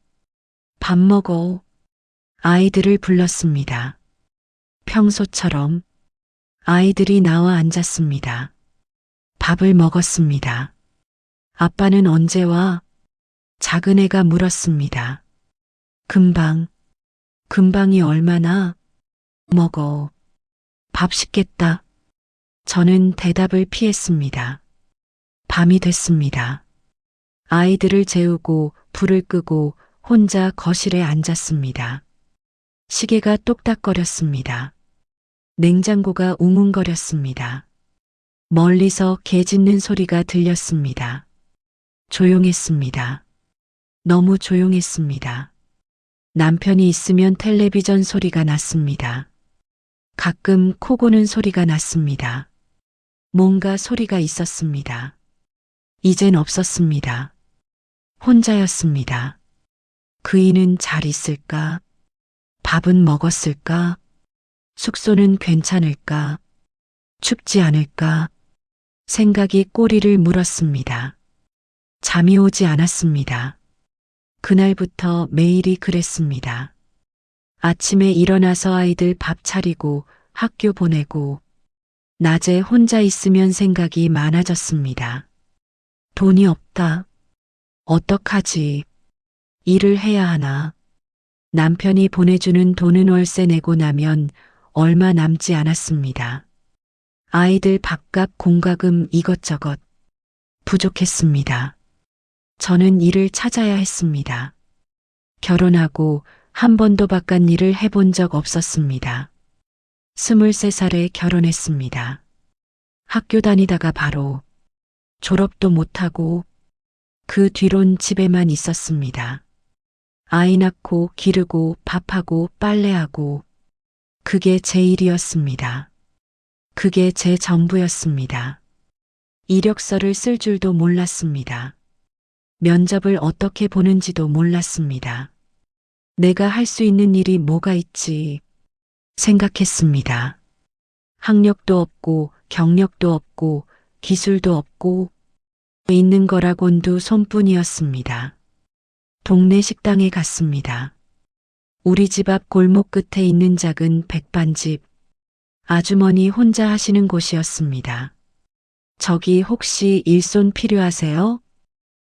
밥 먹어. 아이들을 불렀습니다. 평소처럼 아이들이 나와 앉았습니다. 밥을 먹었습니다. 아빠는 언제 와? 작은 애가 물었습니다. 금방. 금방이 얼마나? 먹어. 밥 식겠다. 저는 대답을 피했습니다. 밤이 됐습니다. 아이들을 재우고 불을 끄고 혼자 거실에 앉았습니다. 시계가 똑딱거렸습니다. 냉장고가 웅웅거렸습니다. 멀리서 개 짖는 소리가 들렸습니다. 조용했습니다. 너무 조용했습니다. 남편이 있으면 텔레비전 소리가 났습니다. 가끔 코 고는 소리가 났습니다. 뭔가 소리가 있었습니다. 이젠 없었습니다. 혼자였습니다. 그이는 잘 있을까? 밥은 먹었을까? 숙소는 괜찮을까? 춥지 않을까? 생각이 꼬리를 물었습니다. 잠이 오지 않았습니다. 그날부터 매일이 그랬습니다. 아침에 일어나서 아이들 밥 차리고 학교 보내고 낮에 혼자 있으면 생각이 많아졌습니다. 돈이 없다. 어떡하지? 일을 해야 하나? 남편이 보내주는 돈은 월세 내고 나면 얼마 남지 않았습니다. 아이들 밥값, 공과금 이것저것 부족했습니다. 저는 일을 찾아야 했습니다. 결혼하고 한 번도 바깥 일을 해본 적 없었습니다. 23살에 결혼했습니다. 학교 다니다가 바로 졸업도 못하고 그 뒤론 집에만 있었습니다. 아이 낳고 기르고 밥하고 빨래하고 그게 제 일이었습니다. 그게 제 전부였습니다. 이력서를 쓸 줄도 몰랐습니다. 면접을 어떻게 보는지도 몰랐습니다. 내가 할 수 있는 일이 뭐가 있지 생각했습니다. 학력도 없고 경력도 없고 기술도 없고 있는 거라곤두 손뿐이었습니다. 동네 식당에 갔습니다. 우리 집 앞 골목 끝에 있는 작은 백반집. 아주머니 혼자 하시는 곳이었습니다. 저기 혹시 일손 필요하세요?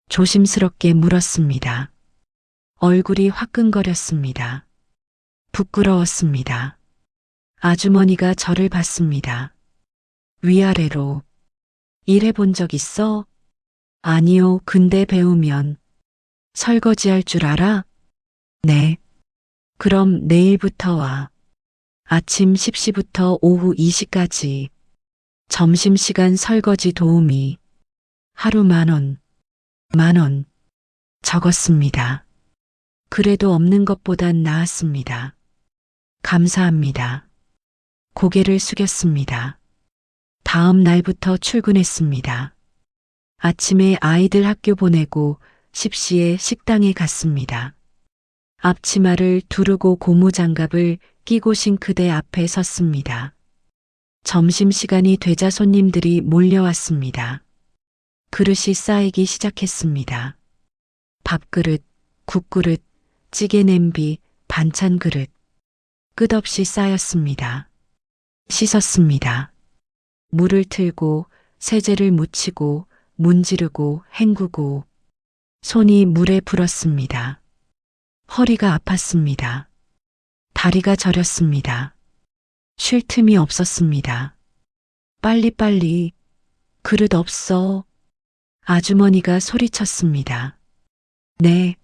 조심스럽게 물었습니다. 얼굴이 화끈거렸습니다. 부끄러웠습니다. 아주머니가 저를 봤습니다. 위아래로. 일해본 적 있어? 아니요, 근데 배우면. 설거지 할 줄 알아? 네. 그럼 내일부터 와. 아침 10시부터 오후 2시까지. 점심시간 설거지 도우미. 하루 10,000원. 10,000원. 적었습니다. 그래도 없는 것보단 나았습니다. 감사합니다. 고개를 숙였습니다. 다음 날부터 출근했습니다. 아침에 아이들 학교 보내고 10시에 식당에 갔습니다. 앞치마를 두르고 고무장갑을 끼고 싱크대 앞에 섰습니다. 점심시간이 되자 손님들이 몰려왔습니다. 그릇이 쌓이기 시작했습니다. 밥그릇, 국그릇, 찌개 냄비, 반찬 그릇. 끝없이 쌓였습니다. 씻었습니다. 물을 틀고 세제를 묻히고 문지르고 헹구고 손이 물에 불었습니다. 허리가 아팠습니다. 다리가 저렸습니다. 쉴 틈이 없었습니다. 빨리빨리, 그릇 없어. 아주머니가 소리쳤습니다. 네,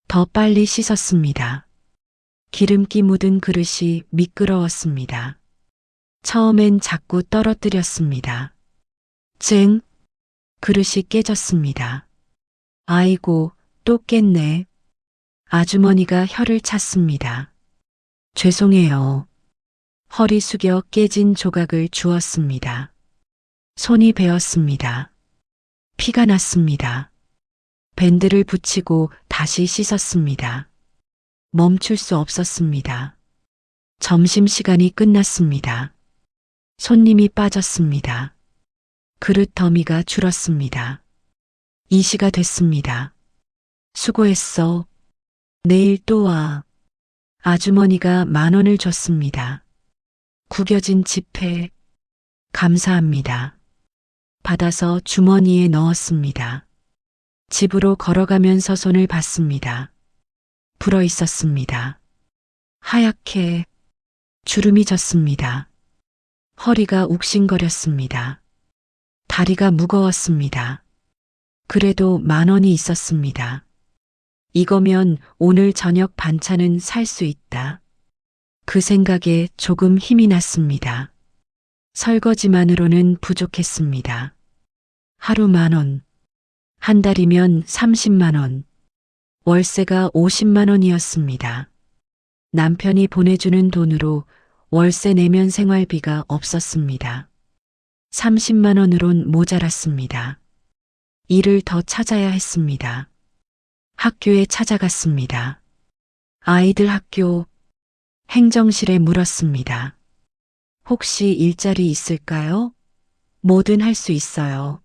더 빨리 씻었습니다. 기름기 묻은 그릇이 미끄러웠습니다. 처음엔 자꾸 떨어뜨렸습니다. 쨍! 그릇이 깨졌습니다. 아이고, 또 깼네. 아주머니가 혀를 찼습니다. 죄송해요. 허리 숙여 깨진 조각을 주었습니다. 손이 베었습니다. 피가 났습니다. 밴드를 붙이고 다시 씻었습니다. 멈출 수 없었습니다. 점심시간이 끝났습니다. 손님이 빠졌습니다. 그릇 더미가 줄었습니다. 2시가 됐습니다. 수고했어. 내일 또 와. 아주머니가 10,000원을 줬습니다. 구겨진 지폐. 감사합니다. 받아서 주머니에 넣었습니다. 집으로 걸어가면서 손을 봤습니다. 불어 있었습니다. 하얗게 주름이 졌습니다. 허리가 욱신거렸습니다. 다리가 무거웠습니다. 그래도 10,000원이 있었습니다. 이거면 오늘 저녁 반찬은 살 수 있다. 그 생각에 조금 힘이 났습니다. 설거지만으로는 부족했습니다. 하루 10,000원, 한 달이면 300,000원, 월세가 500,000원이었습니다. 남편이 보내주는 돈으로 월세 내면 생활비가 없었습니다. 300,000원으론 모자랐습니다. 일을 더 찾아야 했습니다. 학교에 찾아갔습니다. 아이들 학교, 행정실에 물었습니다. 혹시 일자리 있을까요? 뭐든 할 수 있어요.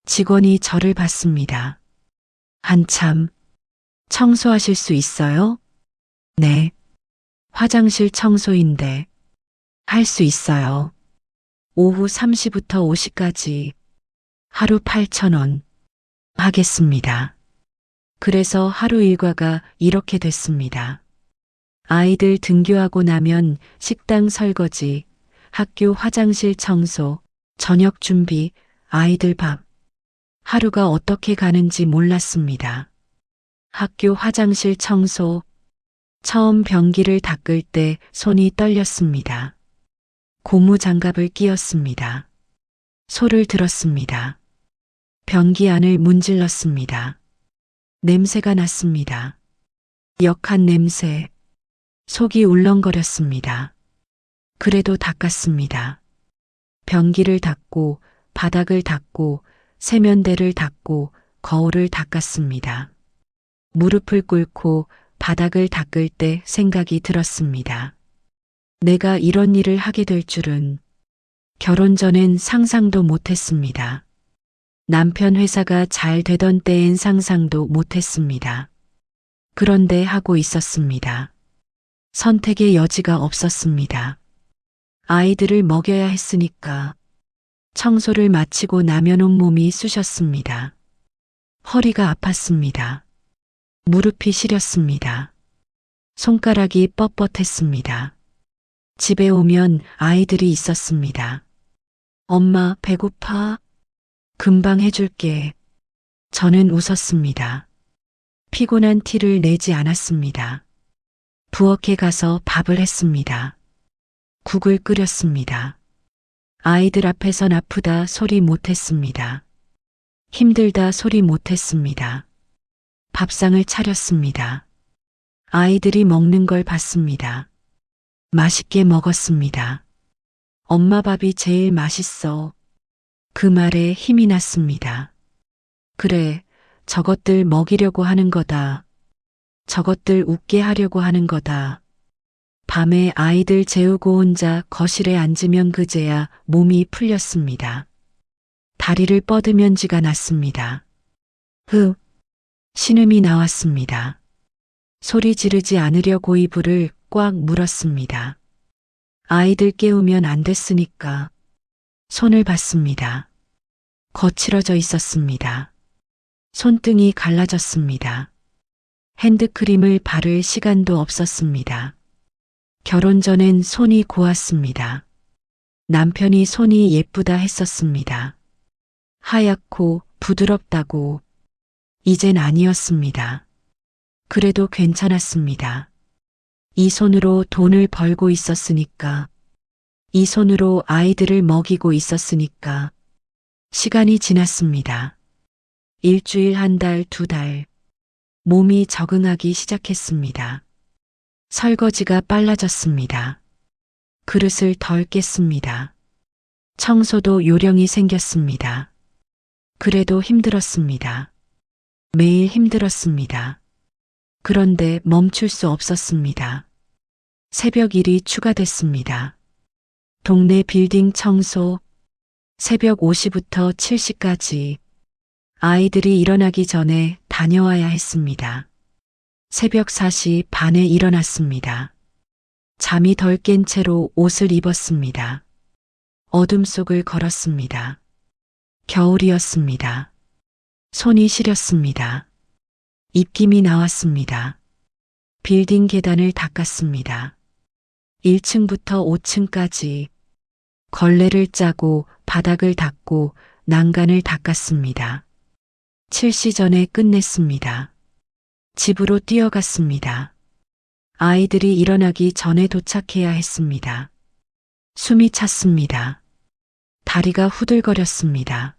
직원이 저를 봤습니다. 한참, 청소하실 수 있어요? 네. 화장실 청소인데, 할 수 있어요. 오후 3시부터 5시까지, 하루 8,000원, 하겠습니다. 그래서 하루 일과가 이렇게 됐습니다. 아이들 등교하고 나면 식당 설거지, 학교 화장실 청소, 저녁 준비, 아이들 밥. 하루가 어떻게 가는지 몰랐습니다. 학교 화장실 청소. 처음 변기를 닦을 때 손이 떨렸습니다. 고무 장갑을 끼웠습니다. 소를 들었습니다. 변기 안을 문질렀습니다. 냄새가 났습니다. 역한 냄새. 속이 울렁거렸습니다. 그래도 닦았습니다. 변기를 닦고 바닥을 닦고 세면대를 닦고 거울을 닦았습니다. 무릎을 꿇고 바닥을 닦을 때 생각이 들었습니다. 내가 이런 일을 하게 될 줄은 결혼 전엔 상상도 못했습니다. 남편 회사가 잘 되던 때엔 상상도 못했습니다. 그런데 하고 있었습니다. 선택의 여지가 없었습니다. 아이들을 먹여야 했으니까. 청소를 마치고 나면 온몸이 쑤셨습니다. 허리가 아팠습니다. 무릎이 시렸습니다. 손가락이 뻣뻣했습니다. 집에 오면 아이들이 있었습니다. 엄마, 배고파? 금방 해줄게. 저는 웃었습니다. 피곤한 티를 내지 않았습니다. 부엌에 가서 밥을 했습니다. 국을 끓였습니다. 아이들 앞에선 아프다 소리 못했습니다. 힘들다 소리 못했습니다. 밥상을 차렸습니다. 아이들이 먹는 걸 봤습니다. 맛있게 먹었습니다. 엄마 밥이 제일 맛있어. 그 말에 힘이 났습니다. 그래, 저것들 먹이려고 하는 거다. 저것들 웃게 하려고 하는 거다. 밤에 아이들 재우고 혼자 거실에 앉으면 그제야 몸이 풀렸습니다. 다리를 뻗으면 쥐가 났습니다. 신음이 나왔습니다. 소리 지르지 않으려고 이불을 꽉 물었습니다. 아이들 깨우면 안 됐으니까 손을 봤습니다. 거칠어져 있었습니다. 손등이 갈라졌습니다. 핸드크림을 바를 시간도 없었습니다. 결혼 전엔 손이 고왔습니다. 남편이 손이 예쁘다 했었습니다. 하얗고 부드럽다고. 이젠 아니었습니다. 그래도 괜찮았습니다. 이 손으로 돈을 벌고 있었으니까. 이 손으로 아이들을 먹이고 있었으니까. 시간이 지났습니다. 일주일, 한 달, 두 달. 몸이 적응하기 시작했습니다. 설거지가 빨라졌습니다. 그릇을 덜 깼습니다. 청소도 요령이 생겼습니다. 그래도 힘들었습니다. 매일 힘들었습니다. 그런데 멈출 수 없었습니다. 새벽 일이 추가됐습니다. 동네 빌딩 청소, 새벽 5시부터 7시까지 아이들이 일어나기 전에 다녀와야 했습니다. 새벽 4시 반에 일어났습니다. 잠이 덜 깬 채로 옷을 입었습니다. 어둠 속을 걸었습니다. 겨울이었습니다. 손이 시렸습니다. 입김이 나왔습니다. 빌딩 계단을 닦았습니다. 1층부터 5층까지 걸레를 짜고 바닥을 닦고 난간을 닦았습니다. 7시 전에 끝냈습니다. 집으로 뛰어갔습니다. 아이들이 일어나기 전에 도착해야 했습니다. 숨이 찼습니다. 다리가 후들거렸습니다.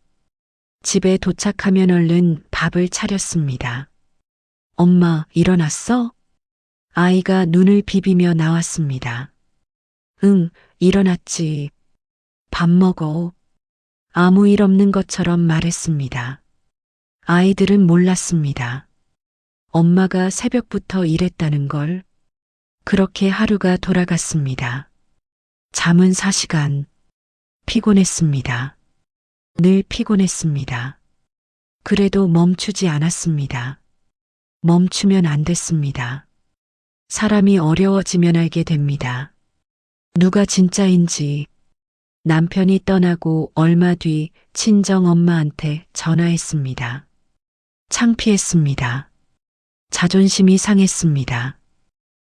집에 도착하면 얼른 밥을 차렸습니다. 엄마, 일어났어? 아이가 눈을 비비며 나왔습니다. 응, 일어났지. 밥 먹어. 아무 일 없는 것처럼 말했습니다. 아이들은 몰랐습니다. 엄마가 새벽부터 일했다는 걸. 그렇게 하루가 돌아갔습니다. 잠은 4시간. 피곤했습니다. 늘 피곤했습니다. 그래도 멈추지 않았습니다. 멈추면 안 됐습니다. 사람이 어려워지면 알게 됩니다. 누가 진짜인지. 남편이 떠나고 얼마 뒤 친정 엄마한테 전화했습니다. 창피했습니다. 자존심이 상했습니다.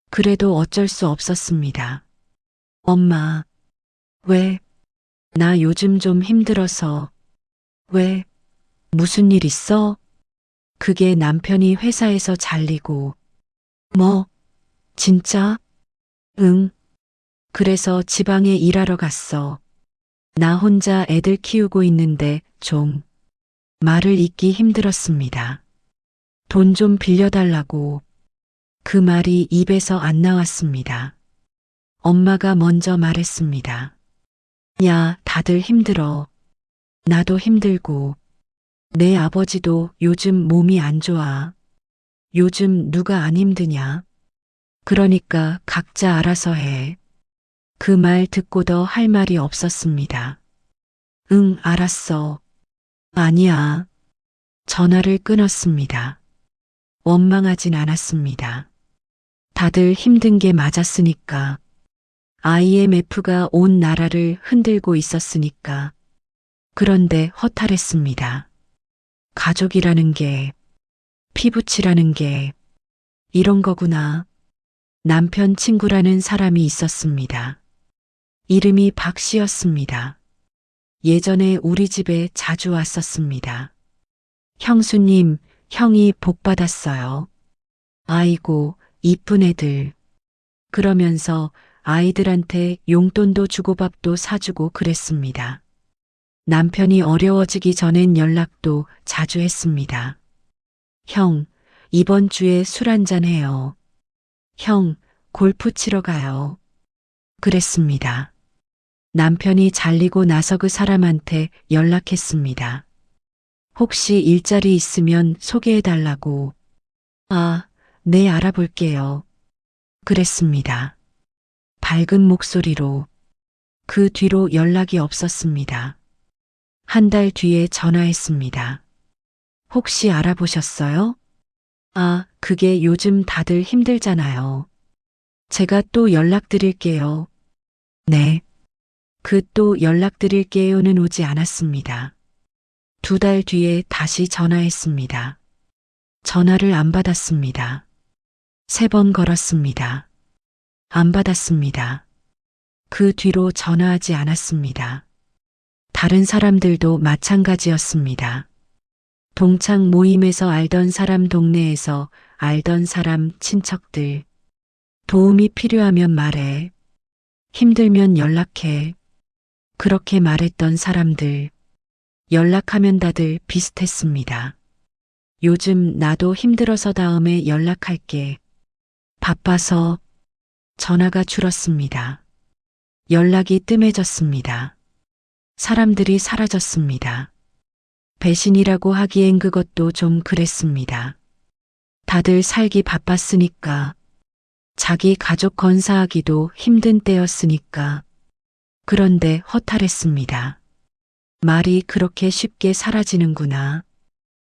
그래도 어쩔 수 없었습니다. 엄마, 왜? 나 요즘 좀 힘들어서. 왜? 무슨 일 있어? 그게 남편이 회사에서 잘리고. 뭐? 진짜? 응. 그래서 지방에 일하러 갔어. 나 혼자 애들 키우고 있는데 좀. 말을 잇기 힘들었습니다. 돈 좀 빌려달라고. 그 말이 입에서 안 나왔습니다. 엄마가 먼저 말했습니다. 야, 다들 힘들어. 나도 힘들고. 내 아버지도 요즘 몸이 안 좋아. 요즘 누가 안 힘드냐? 그러니까 각자 알아서 해. 그 말 듣고 더 할 말이 없었습니다. 응, 알았어. 아니야. 전화를 끊었습니다. 원망하진 않았습니다. 다들 힘든 게 맞았으니까. IMF가 온 나라를 흔들고 있었으니까. 그런데 허탈했습니다. 가족이라는 게, 피부치라는 게, 이런 거구나. 남편 친구라는 사람이 있었습니다. 이름이 박 씨였습니다. 예전에 우리 집에 자주 왔었습니다. 형수님, 형이 복 받았어요. 아이고, 이쁜 애들. 그러면서 아이들한테 용돈도 주고 밥도 사주고 그랬습니다. 남편이 어려워지기 전엔 연락도 자주 했습니다. 형, 이번 주에 술 한잔 해요. 형, 골프 치러 가요. 그랬습니다. 남편이 잘리고 나서 그 사람한테 연락했습니다. 혹시 일자리 있으면 소개해달라고. 아, 네, 알아볼게요. 그랬습니다. 밝은 목소리로. 그 뒤로 연락이 없었습니다. 한 달 뒤에 전화했습니다. 혹시 알아보셨어요? 아, 그게 요즘 다들 힘들잖아요. 제가 또 연락드릴게요. 네. 그 또 연락드릴게요는 오지 않았습니다. 2달 뒤에 다시 전화했습니다. 전화를 안 받았습니다. 3번 걸었습니다. 안 받았습니다. 그 뒤로 전화하지 않았습니다. 다른 사람들도 마찬가지였습니다. 동창 모임에서 알던 사람, 동네에서 알던 사람, 친척들. 도움이 필요하면 말해. 힘들면 연락해. 그렇게 말했던 사람들. 연락하면 다들 비슷했습니다. 요즘 나도 힘들어서 다음에 연락할게. 바빠서 전화가 줄었습니다. 연락이 뜸해졌습니다. 사람들이 사라졌습니다. 배신이라고 하기엔 그것도 좀 그랬습니다. 다들 살기 바빴으니까, 자기 가족 건사하기도 힘든 때였으니까. 그런데 허탈했습니다. 말이 그렇게 쉽게 사라지는구나.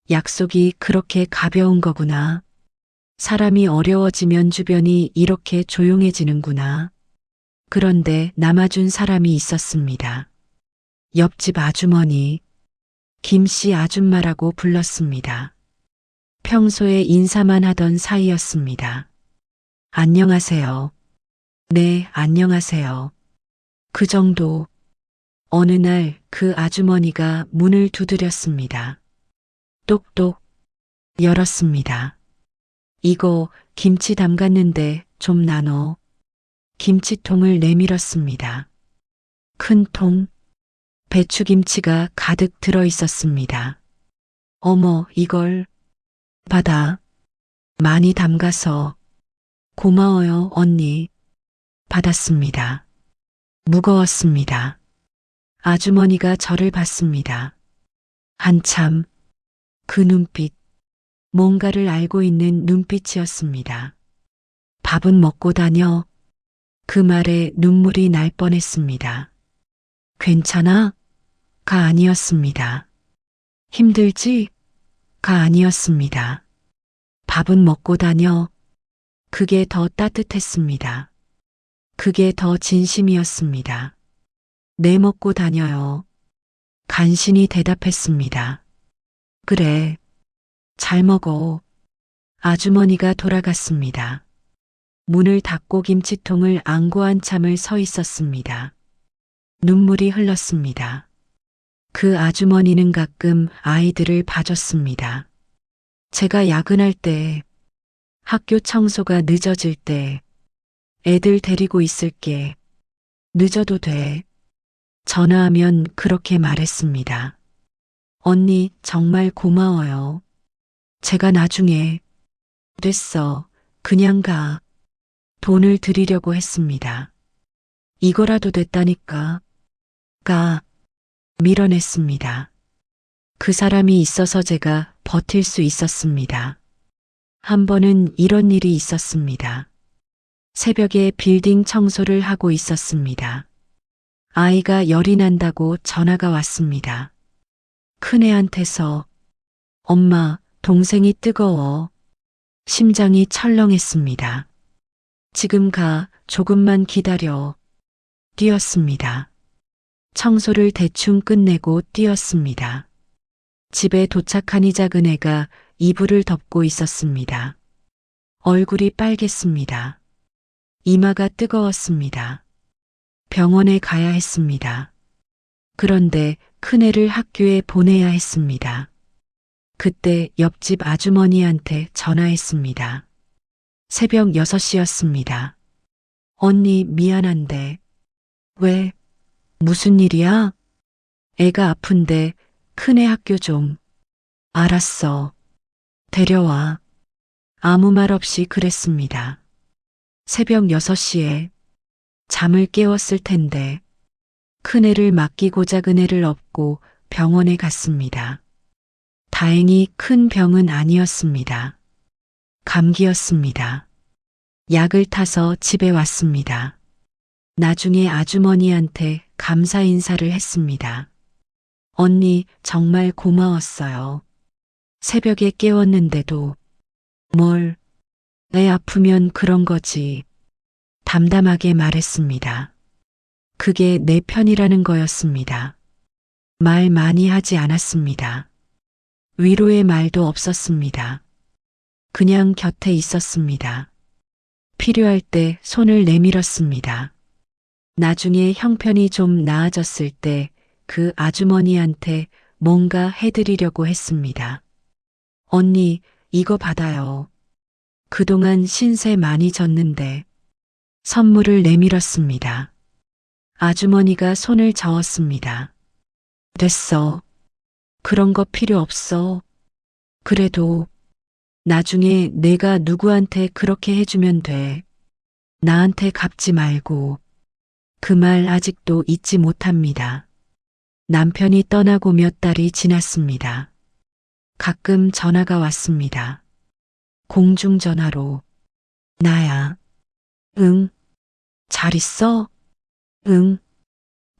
약속이 그렇게 가벼운 거구나. 사람이 어려워지면 주변이 이렇게 조용해지는구나. 그런데 남아준 사람이 있었습니다. 옆집 아주머니, 김씨 아줌마라고 불렀습니다. 평소에 인사만 하던 사이였습니다. 안녕하세요. 네, 안녕하세요. 그 정도. 어느 날 그 아주머니가 문을 두드렸습니다. 똑똑 열었습니다. 이거 김치 담갔는데 좀 나눠. 김치통을 내밀었습니다. 큰 통, 배추김치가 가득 들어 있었습니다. 어머, 이걸 받아. 많이 담가서. 고마워요, 언니. 받았습니다. 무거웠습니다. 아주머니가 저를 봤습니다. 한참 그 눈빛, 뭔가를 알고 있는 눈빛이었습니다. 밥은 먹고 다녀. 그 말에 눈물이 날 뻔했습니다. 괜찮아? 가 아니었습니다. 힘들지? 가 아니었습니다. 밥은 먹고 다녀. 그게 더 따뜻했습니다. 그게 더 진심이었습니다. 네, 먹고 다녀요. 간신히 대답했습니다. 그래. 잘 먹어. 아주머니가 돌아갔습니다. 문을 닫고 김치통을 안고 한참을 서 있었습니다. 눈물이 흘렀습니다. 그 아주머니는 가끔 아이들을 봐줬습니다. 제가 야근할 때, 학교 청소가 늦어질 때, 애들 데리고 있을게. 늦어도 돼. 전화하면 그렇게 말했습니다. 언니, 정말 고마워요. 제가 나중에, 됐어. 그냥 가. 돈을 드리려고 했습니다. 이거라도 됐다니까. 가. 밀어냈습니다. 그 사람이 있어서 제가 버틸 수 있었습니다. 한 번은 이런 일이 있었습니다. 새벽에 빌딩 청소를 하고 있었습니다. 아이가 열이 난다고 전화가 왔습니다. 큰애한테서 엄마, 동생이 뜨거워. 심장이 철렁했습니다. 지금 가, 조금만 기다려. 뛰었습니다. 청소를 대충 끝내고 뛰었습니다. 집에 도착하니 작은 애가 이불을 덮고 있었습니다. 얼굴이 빨갰습니다. 이마가 뜨거웠습니다. 병원에 가야 했습니다. 그런데 큰애를 학교에 보내야 했습니다. 그때 옆집 아주머니한테 전화했습니다. 새벽 6시였습니다. 언니, 미안한데. 왜? 무슨 일이야? 애가 아픈데 큰애 학교 좀. 알았어. 데려와. 아무 말 없이 그랬습니다. 새벽 6시에 잠을 깨웠을 텐데 큰애를 맡기고 작은 애를 업고 병원에 갔습니다. 다행히 큰 병은 아니었습니다. 감기였습니다. 약을 타서 집에 왔습니다. 나중에 아주머니한테 감사 인사를 했습니다. 언니, 정말 고마웠어요. 새벽에 깨웠는데도. 뭘, 애 아프면 그런 거지. 담담하게 말했습니다. 그게 내 편이라는 거였습니다. 말 많이 하지 않았습니다. 위로의 말도 없었습니다. 그냥 곁에 있었습니다. 필요할 때 손을 내밀었습니다. 나중에 형편이 좀 나아졌을 때 그 아주머니한테 뭔가 해드리려고 했습니다. 언니, 이거 받아요. 그동안 신세 많이 졌는데 선물을 내밀었습니다. 아주머니가 손을 저었습니다. 됐어. 그런 거 필요 없어. 그래도 나중에 내가 누구한테 그렇게 해주면 돼. 나한테 갚지 말고. 그 말 아직도 잊지 못합니다. 남편이 떠나고 몇 달이 지났습니다. 가끔 전화가 왔습니다. 공중전화로. 나야. 응. 잘 있어? 응.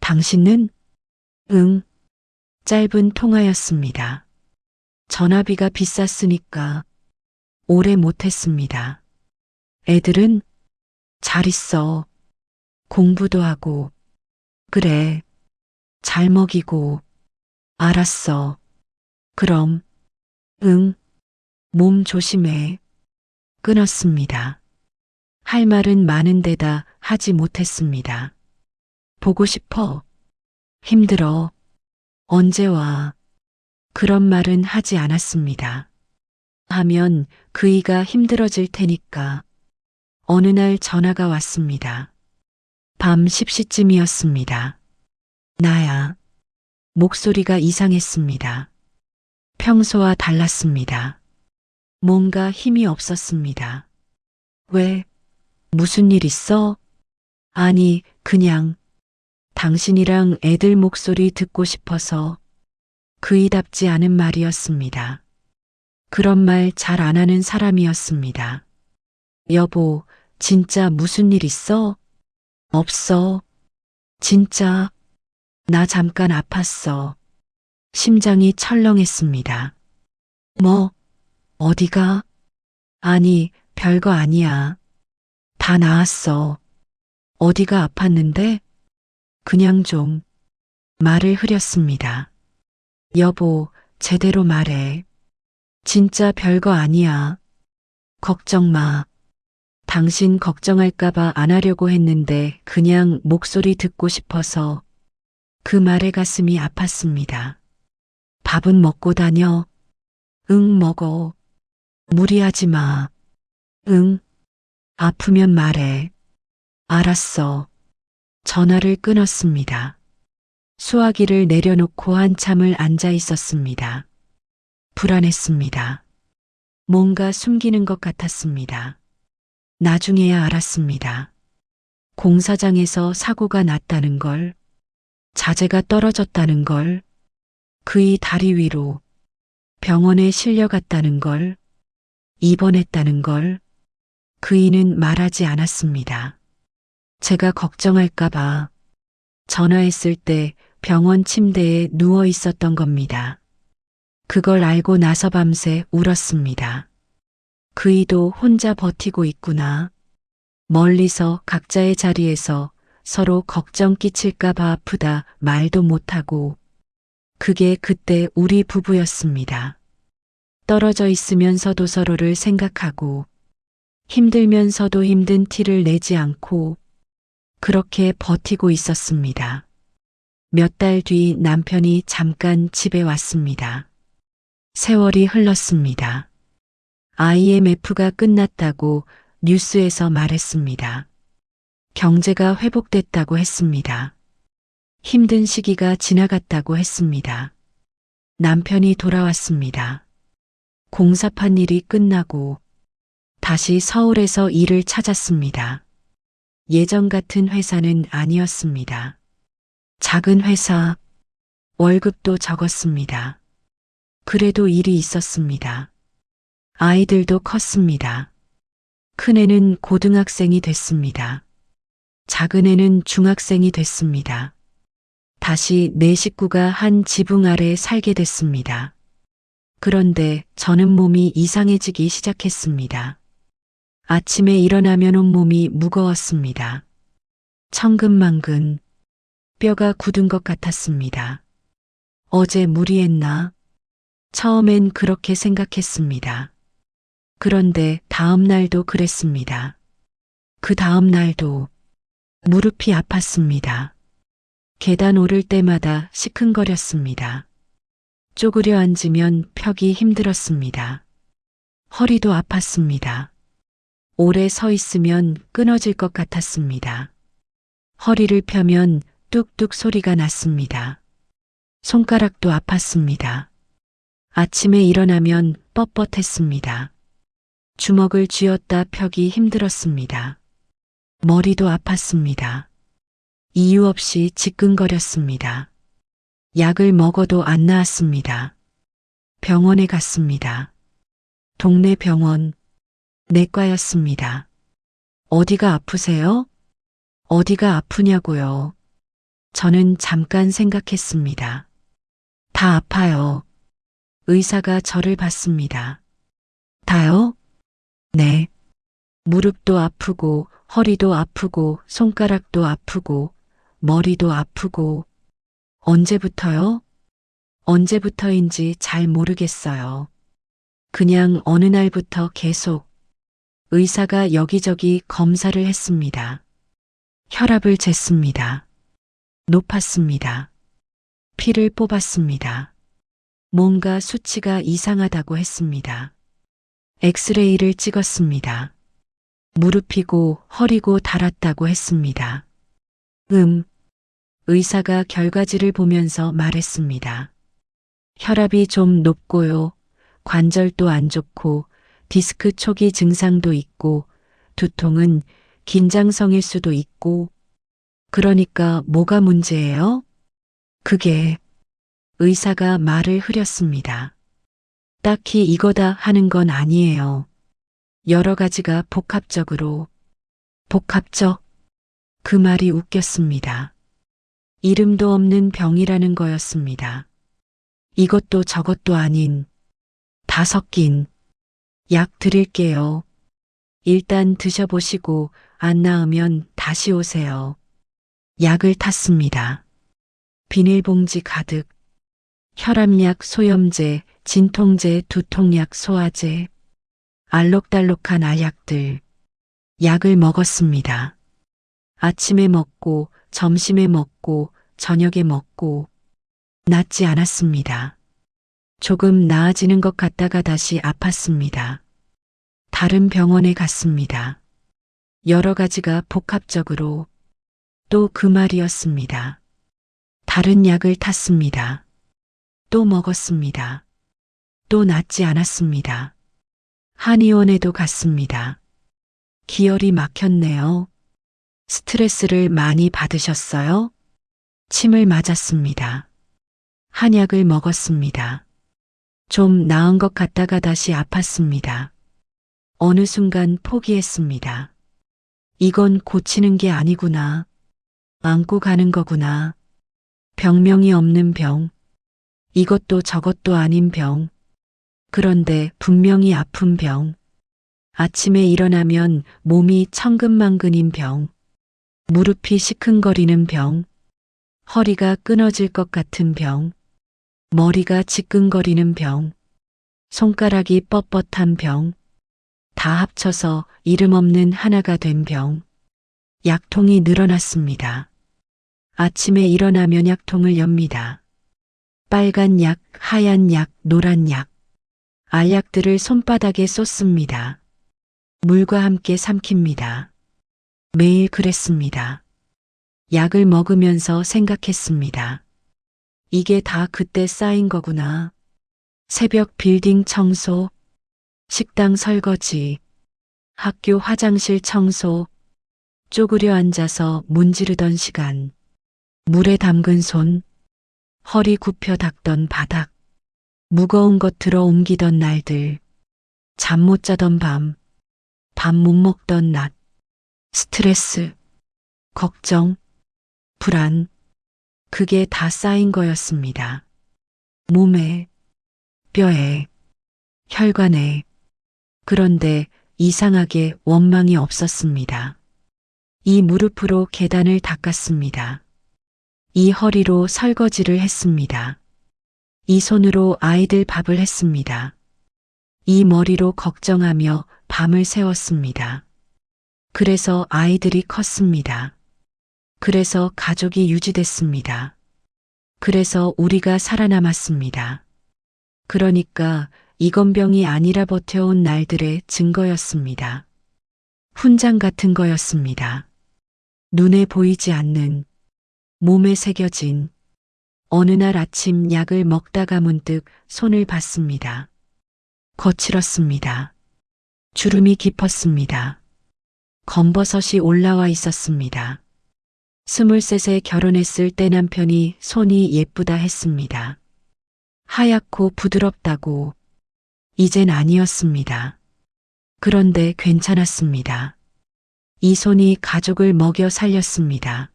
당신은? 응. 짧은 통화였습니다. 전화비가 비쌌으니까 오래 못했습니다. 애들은? 잘 있어. 공부도 하고. 그래. 잘 먹이고. 알았어. 그럼. 응. 몸 조심해. 끊었습니다. 할 말은 많은데다 하지 못했습니다. 보고 싶어. 힘들어. 언제 와. 그런 말은 하지 않았습니다. 하면 그이가 힘들어질 테니까. 어느 날 전화가 왔습니다. 밤 10시쯤이었습니다. 나야. 목소리가 이상했습니다. 평소와 달랐습니다. 뭔가 힘이 없었습니다. 왜? 무슨 일 있어? 아니, 그냥 당신이랑 애들 목소리 듣고 싶어서 그이답지 않은 말이었습니다. 그런 말 잘 안 하는 사람이었습니다. 여보, 진짜 무슨 일 있어? 없어. 진짜. 나 잠깐 아팠어. 심장이 철렁했습니다. 뭐, 어디가? 아니, 별거 아니야. 다 나았어. 어디가 아팠는데? 그냥 좀. 말을 흐렸습니다. 여보, 제대로 말해. 진짜 별거 아니야. 걱정 마. 당신 걱정할까봐 안 하려고 했는데 그냥 목소리 듣고 싶어서 그 말에 가슴이 아팠습니다. 밥은 먹고 다녀? 응, 먹어. 무리하지 마. 응. 아프면 말해. 알았어. 전화를 끊었습니다. 수화기를 내려놓고 한참을 앉아 있었습니다. 불안했습니다. 뭔가 숨기는 것 같았습니다. 나중에야 알았습니다. 공사장에서 사고가 났다는 걸, 자재가 떨어졌다는 걸, 그의 다리 위로 병원에 실려갔다는 걸, 입원했다는 걸, 그이는 말하지 않았습니다. 제가 걱정할까봐 전화했을 때 병원 침대에 누워 있었던 겁니다. 그걸 알고 나서 밤새 울었습니다. 그이도 혼자 버티고 있구나. 멀리서 각자의 자리에서 서로 걱정 끼칠까봐 아프다 말도 못하고. 그게 그때 우리 부부였습니다. 떨어져 있으면서도 서로를 생각하고 힘들면서도 힘든 티를 내지 않고 그렇게 버티고 있었습니다. 몇 달 뒤 남편이 잠깐 집에 왔습니다. 세월이 흘렀습니다. IMF가 끝났다고 뉴스에서 말했습니다. 경제가 회복됐다고 했습니다. 힘든 시기가 지나갔다고 했습니다. 남편이 돌아왔습니다. 공사판 일이 끝나고 다시 서울에서 일을 찾았습니다. 예전 같은 회사는 아니었습니다. 작은 회사, 월급도 적었습니다. 그래도 일이 있었습니다. 아이들도 컸습니다. 큰애는 고등학생이 됐습니다. 작은애는 중학생이 됐습니다. 다시 네 식구가 한 지붕 아래 살게 됐습니다. 그런데 저는 몸이 이상해지기 시작했습니다. 아침에 일어나면 온몸이 무거웠습니다. 천근만근 뼈가 굳은 것 같았습니다. 어제 무리했나? 처음엔 그렇게 생각했습니다. 그런데 다음 날도 그랬습니다. 그 다음 날도 무릎이 아팠습니다. 계단 오를 때마다 시큰거렸습니다. 쪼그려 앉으면 펴기 힘들었습니다. 허리도 아팠습니다. 오래 서 있으면 끊어질 것 같았습니다. 허리를 펴면 뚝뚝 소리가 났습니다. 손가락도 아팠습니다. 아침에 일어나면 뻣뻣했습니다. 주먹을 쥐었다 펴기 힘들었습니다. 머리도 아팠습니다. 이유 없이 지끈거렸습니다. 약을 먹어도 안 나았습니다. 병원에 갔습니다. 동네 병원, 내과였습니다. 어디가 아프세요? 어디가 아프냐고요. 저는 잠깐 생각했습니다. 다 아파요. 의사가 저를 봤습니다. 다요? 네. 무릎도 아프고, 허리도 아프고, 손가락도 아프고, 머리도 아프고. 언제부터요? 언제부터인지 잘 모르겠어요. 그냥 어느 날부터 계속 의사가 여기저기 검사를 했습니다. 혈압을 쟀습니다. 높았습니다. 피를 뽑았습니다. 뭔가 수치가 이상하다고 했습니다. 엑스레이를 찍었습니다. 무릎이고 허리고 달았다고 했습니다. 의사가 결과지를 보면서 말했습니다. 혈압이 좀 높고요. 관절도 안 좋고 디스크 초기 증상도 있고 두통은 긴장성일 수도 있고. 그러니까 뭐가 문제예요? 그게 의사가 말을 흐렸습니다. 딱히 이거다 하는 건 아니에요. 여러 가지가 복합적? 그 말이 웃겼습니다. 이름도 없는 병이라는 거였습니다. 이것도 저것도 아닌, 다 섞인. 약 드릴게요. 일단 드셔보시고 안 나으면 다시 오세요. 약을 탔습니다. 비닐봉지 가득. 혈압약, 소염제, 진통제, 두통약, 소화제. 알록달록한 알약들. 약을 먹었습니다. 아침에 먹고, 점심에 먹고, 저녁에 먹고. 낫지 않았습니다. 조금 나아지는 것 같다가 다시 아팠습니다. 다른 병원에 갔습니다. 여러 가지가 복합적으로. 또 그 말이었습니다. 다른 약을 탔습니다. 또 먹었습니다. 또 낫지 않았습니다. 한의원에도 갔습니다. 기혈이 막혔네요. 스트레스를 많이 받으셨어요? 침을 맞았습니다. 한약을 먹었습니다. 좀 나은 것 같다가 다시 아팠습니다. 어느 순간 포기했습니다. 이건 고치는 게 아니구나. 안고 가는 거구나. 병명이 없는 병. 이것도 저것도 아닌 병. 그런데 분명히 아픈 병. 아침에 일어나면 몸이 천근만근인 병. 무릎이 시큰거리는 병. 허리가 끊어질 것 같은 병. 머리가 지끈거리는 병. 손가락이 뻣뻣한 병. 다 합쳐서 이름 없는 하나가 된 병. 약통이 늘어났습니다. 아침에 일어나면 약통을 엽니다. 빨간 약, 하얀 약, 노란 약. 알약들을 손바닥에 쏟습니다. 물과 함께 삼킵니다. 매일 그랬습니다. 약을 먹으면서 생각했습니다. 이게 다 그때 쌓인 거구나. 새벽 빌딩 청소, 식당 설거지, 학교 화장실 청소, 쪼그려 앉아서 문지르던 시간, 물에 담근 손, 허리 굽혀 닦던 바닥, 무거운 것 들어 옮기던 날들, 잠 못 자던 밤, 밥 못 먹던 낮, 스트레스, 걱정, 불안, 그게 다 쌓인 거였습니다. 몸에, 뼈에, 혈관에. 그런데 이상하게 원망이 없었습니다. 이 무릎으로 계단을 닦았습니다. 이 허리로 설거지를 했습니다. 이 손으로 아이들 밥을 했습니다. 이 머리로 걱정하며 밤을 새웠습니다. 그래서 아이들이 컸습니다. 그래서 가족이 유지됐습니다. 그래서 우리가 살아남았습니다. 그러니까 이건병이 아니라 버텨온 날들의 증거였습니다. 훈장 같은 거였습니다. 눈에 보이지 않는, 몸에 새겨진, 어느 날 아침 약을 먹다가 문득 손을 봤습니다. 거칠었습니다. 주름이 깊었습니다. 검버섯이 올라와 있었습니다. 23세 결혼했을 때 남편이 손이 예쁘다 했습니다. 하얗고 부드럽다고. 이젠 아니었습니다. 그런데 괜찮았습니다. 이 손이 가족을 먹여 살렸습니다.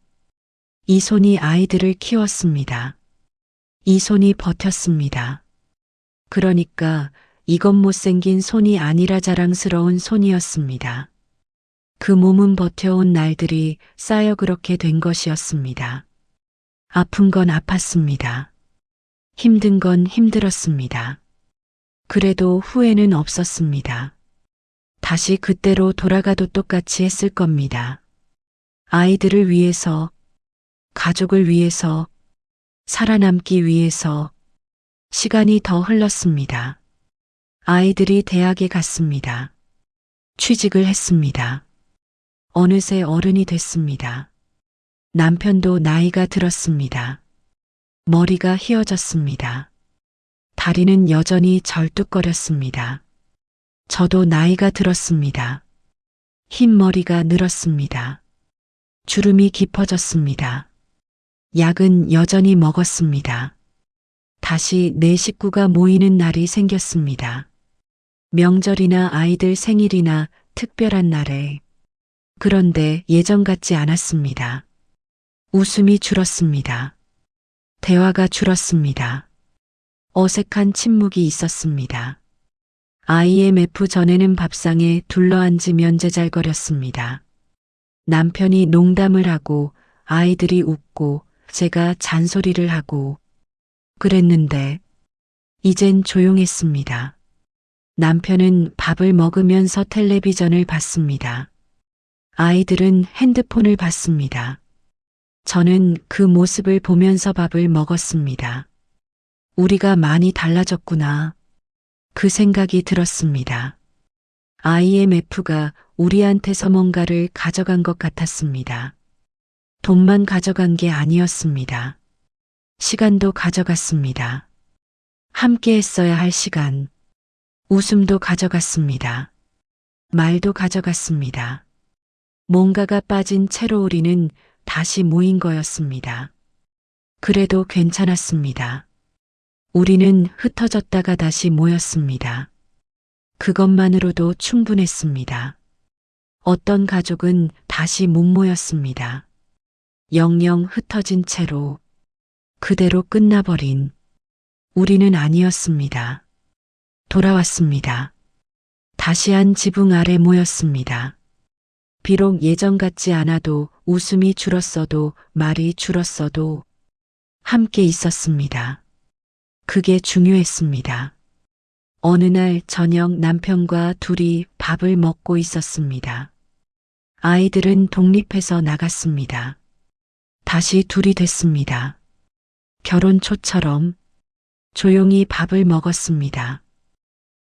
이 손이 아이들을 키웠습니다. 이 손이 버텼습니다. 그러니까 이건 못생긴 손이 아니라 자랑스러운 손이었습니다. 그 몸은 버텨온 날들이 쌓여 그렇게 된 것이었습니다. 아픈 건 아팠습니다. 힘든 건 힘들었습니다. 그래도 후회는 없었습니다. 다시 그때로 돌아가도 똑같이 했을 겁니다. 아이들을 위해서, 가족을 위해서, 살아남기 위해서. 시간이 더 흘렀습니다. 아이들이 대학에 갔습니다. 취직을 했습니다. 어느새 어른이 됐습니다. 남편도 나이가 들었습니다. 머리가 휘어졌습니다. 다리는 여전히 절뚝거렸습니다. 저도 나이가 들었습니다. 흰 머리가 늘었습니다. 주름이 깊어졌습니다. 약은 여전히 먹었습니다. 다시 내 식구가 모이는 날이 생겼습니다. 명절이나 아이들 생일이나 특별한 날에. 그런데 예전 같지 않았습니다. 웃음이 줄었습니다. 대화가 줄었습니다. 어색한 침묵이 있었습니다. IMF 전에는 밥상에 둘러앉으면 제잘거렸습니다. 남편이 농담을 하고 아이들이 웃고 제가 잔소리를 하고 그랬는데 이젠 조용했습니다. 남편은 밥을 먹으면서 텔레비전을 봤습니다. 아이들은 핸드폰을 봤습니다. 저는 그 모습을 보면서 밥을 먹었습니다. 우리가 많이 달라졌구나. 그 생각이 들었습니다. IMF가 우리한테서 뭔가를 가져간 것 같았습니다. 돈만 가져간 게 아니었습니다. 시간도 가져갔습니다. 함께 했어야 할 시간. 웃음도 가져갔습니다. 말도 가져갔습니다. 뭔가가 빠진 채로 우리는 다시 모인 거였습니다. 그래도 괜찮았습니다. 우리는 흩어졌다가 다시 모였습니다. 그것만으로도 충분했습니다. 어떤 가족은 다시 못 모였습니다. 영영 흩어진 채로 그대로 끝나버린 우리는 아니었습니다. 돌아왔습니다. 다시 한 지붕 아래 모였습니다. 비록 예전 같지 않아도 웃음이 줄었어도 말이 줄었어도 함께 있었습니다. 그게 중요했습니다. 어느 날 저녁 남편과 둘이 밥을 먹고 있었습니다. 아이들은 독립해서 나갔습니다. 다시 둘이 됐습니다. 결혼 초처럼 조용히 밥을 먹었습니다.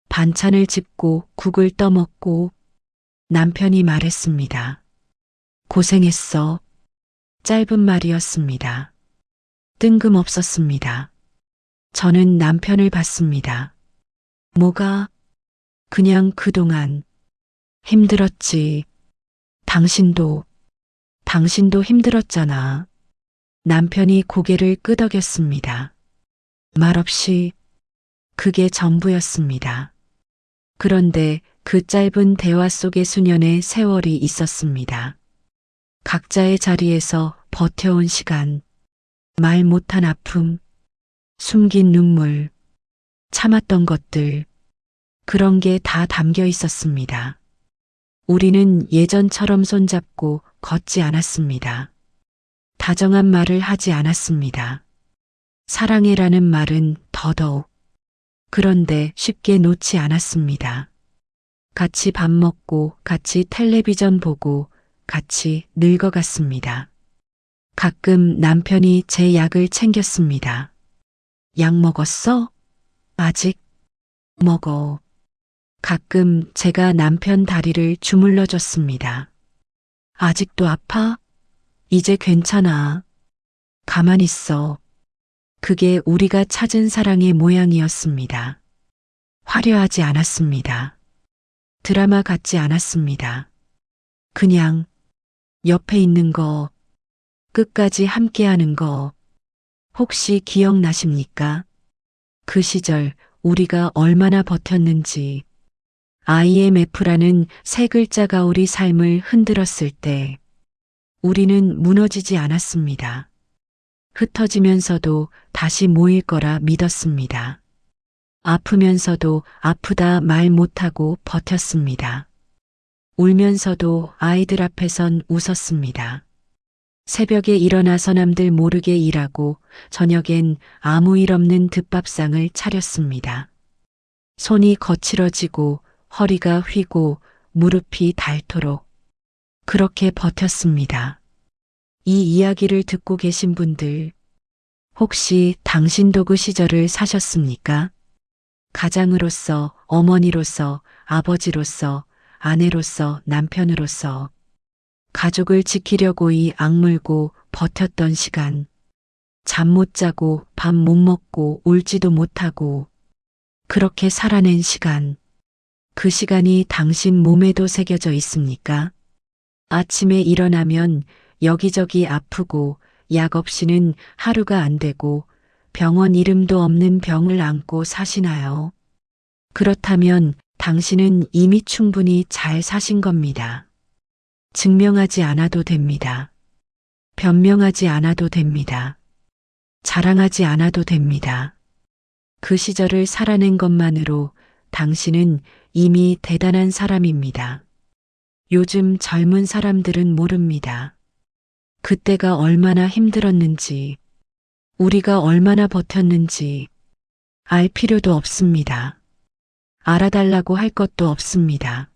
반찬을 짚고 국을 떠먹고 남편이 말했습니다. 고생했어. 짧은 말이었습니다. 뜬금없었습니다. 저는 남편을 봤습니다. 뭐가? 그냥 그동안 힘들었지. 당신도 힘들었잖아. 남편이 고개를 끄덕였습니다. 말없이 그게 전부였습니다. 그런데 그 짧은 대화 속에 수년의 세월이 있었습니다. 각자의 자리에서 버텨온 시간, 말 못한 아픔, 숨긴 눈물, 참았던 것들, 그런 게 다 담겨 있었습니다. 우리는 예전처럼 손잡고 걷지 않았습니다. 다정한 말을 하지 않았습니다. 사랑해라는 말은 더더욱. 그런데 쉽게 놓지 않았습니다. 같이 밥 먹고, 같이 텔레비전 보고, 같이 늙어갔습니다. 가끔 남편이 제 약을 챙겼습니다. 약 먹었어? 아직? 먹어. 가끔 제가 남편 다리를 주물러 줬습니다. 아직도 아파? 이제 괜찮아. 가만 있어. 그게 우리가 찾은 사랑의 모양이었습니다. 화려하지 않았습니다. 드라마 같지 않았습니다. 그냥 옆에 있는 거, 끝까지 함께하는 거, 혹시 기억나십니까? 그 시절 우리가 얼마나 버텼는지, IMF라는 세 글자가 우리 삶을 흔들었을 때, 우리는 무너지지 않았습니다. 흩어지면서도 다시 모일 거라 믿었습니다. 아프면서도 아프다 말 못하고 버텼습니다. 울면서도 아이들 앞에선 웃었습니다. 새벽에 일어나서 남들 모르게 일하고 저녁엔 아무 일 없는 듣밥상을 차렸습니다. 손이 거칠어지고 허리가 휘고 무릎이 닳도록 그렇게 버텼습니다. 이 이야기를 듣고 계신 분들, 혹시 당신도 그 시절을 사셨습니까? 가장으로서, 어머니로서, 아버지로서, 아내로서, 남편으로서, 가족을 지키려고 이 악물고 버텼던 시간, 잠 못 자고 밥 못 먹고 울지도 못하고 그렇게 살아낸 시간, 그 시간이 당신 몸에도 새겨져 있습니까? 아침에 일어나면 여기저기 아프고 약 없이는 하루가 안 되고 병원 이름도 없는 병을 안고 사시나요? 그렇다면 당신은 이미 충분히 잘 사신 겁니다. 증명하지 않아도 됩니다. 변명하지 않아도 됩니다. 자랑하지 않아도 됩니다. 그 시절을 살아낸 것만으로 당신은 이미 대단한 사람입니다. 요즘 젊은 사람들은 모릅니다. 그때가 얼마나 힘들었는지, 우리가 얼마나 버텼는지 알 필요도 없습니다. 알아달라고 할 것도 없습니다.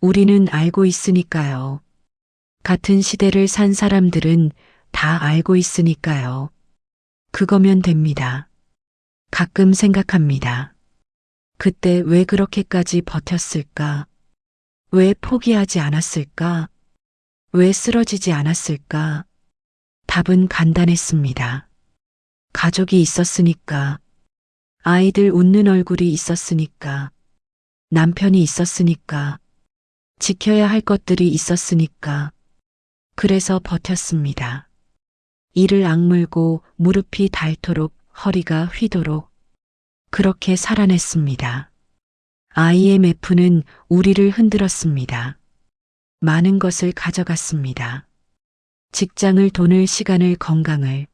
우리는 알고 있으니까요. 같은 시대를 산 사람들은 다 알고 있으니까요. 그거면 됩니다. 가끔 생각합니다. 그때 왜 그렇게까지 버텼을까? 왜 포기하지 않았을까? 왜 쓰러지지 않았을까? 답은 간단했습니다. 가족이 있었으니까, 아이들 웃는 얼굴이 있었으니까, 남편이 있었으니까, 지켜야 할 것들이 있었으니까, 그래서 버텼습니다. 이를 악물고 무릎이 닳도록 허리가 휘도록 그렇게 살아냈습니다. IMF는 우리를 흔들었습니다. 많은 것을 가져갔습니다. 직장을, 돈을, 시간을, 건강을.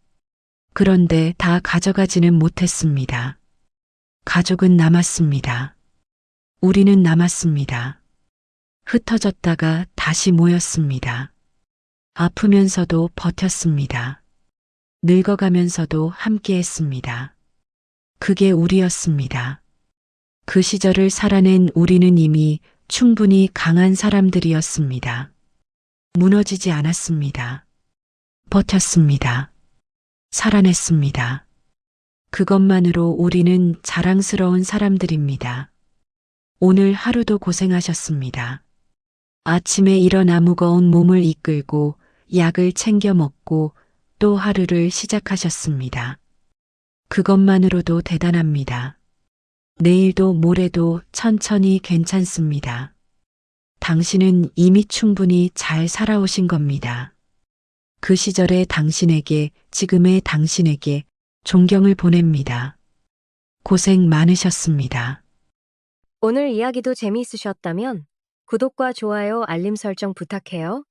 그런데 다 가져가지는 못했습니다. 가족은 남았습니다. 우리는 남았습니다. 흩어졌다가 다시 모였습니다. 아프면서도 버텼습니다. 늙어가면서도 함께했습니다. 그게 우리였습니다. 그 시절을 살아낸 우리는 이미 충분히 강한 사람들이었습니다. 무너지지 않았습니다. 버텼습니다. 살아냈습니다. 그것만으로 우리는 자랑스러운 사람들입니다. 오늘 하루도 고생하셨습니다. 아침에 일어나 무거운 몸을 이끌고 약을 챙겨 먹고 또 하루를 시작하셨습니다. 그것만으로도 대단합니다. 내일도 모레도 천천히 괜찮습니다. 당신은 이미 충분히 잘 살아오신 겁니다. 그 시절의 당신에게, 지금의 당신에게 존경을 보냅니다. 고생 많으셨습니다. 오늘 이야기도 재미있으셨다면 구독과 좋아요, 알림 설정 부탁해요.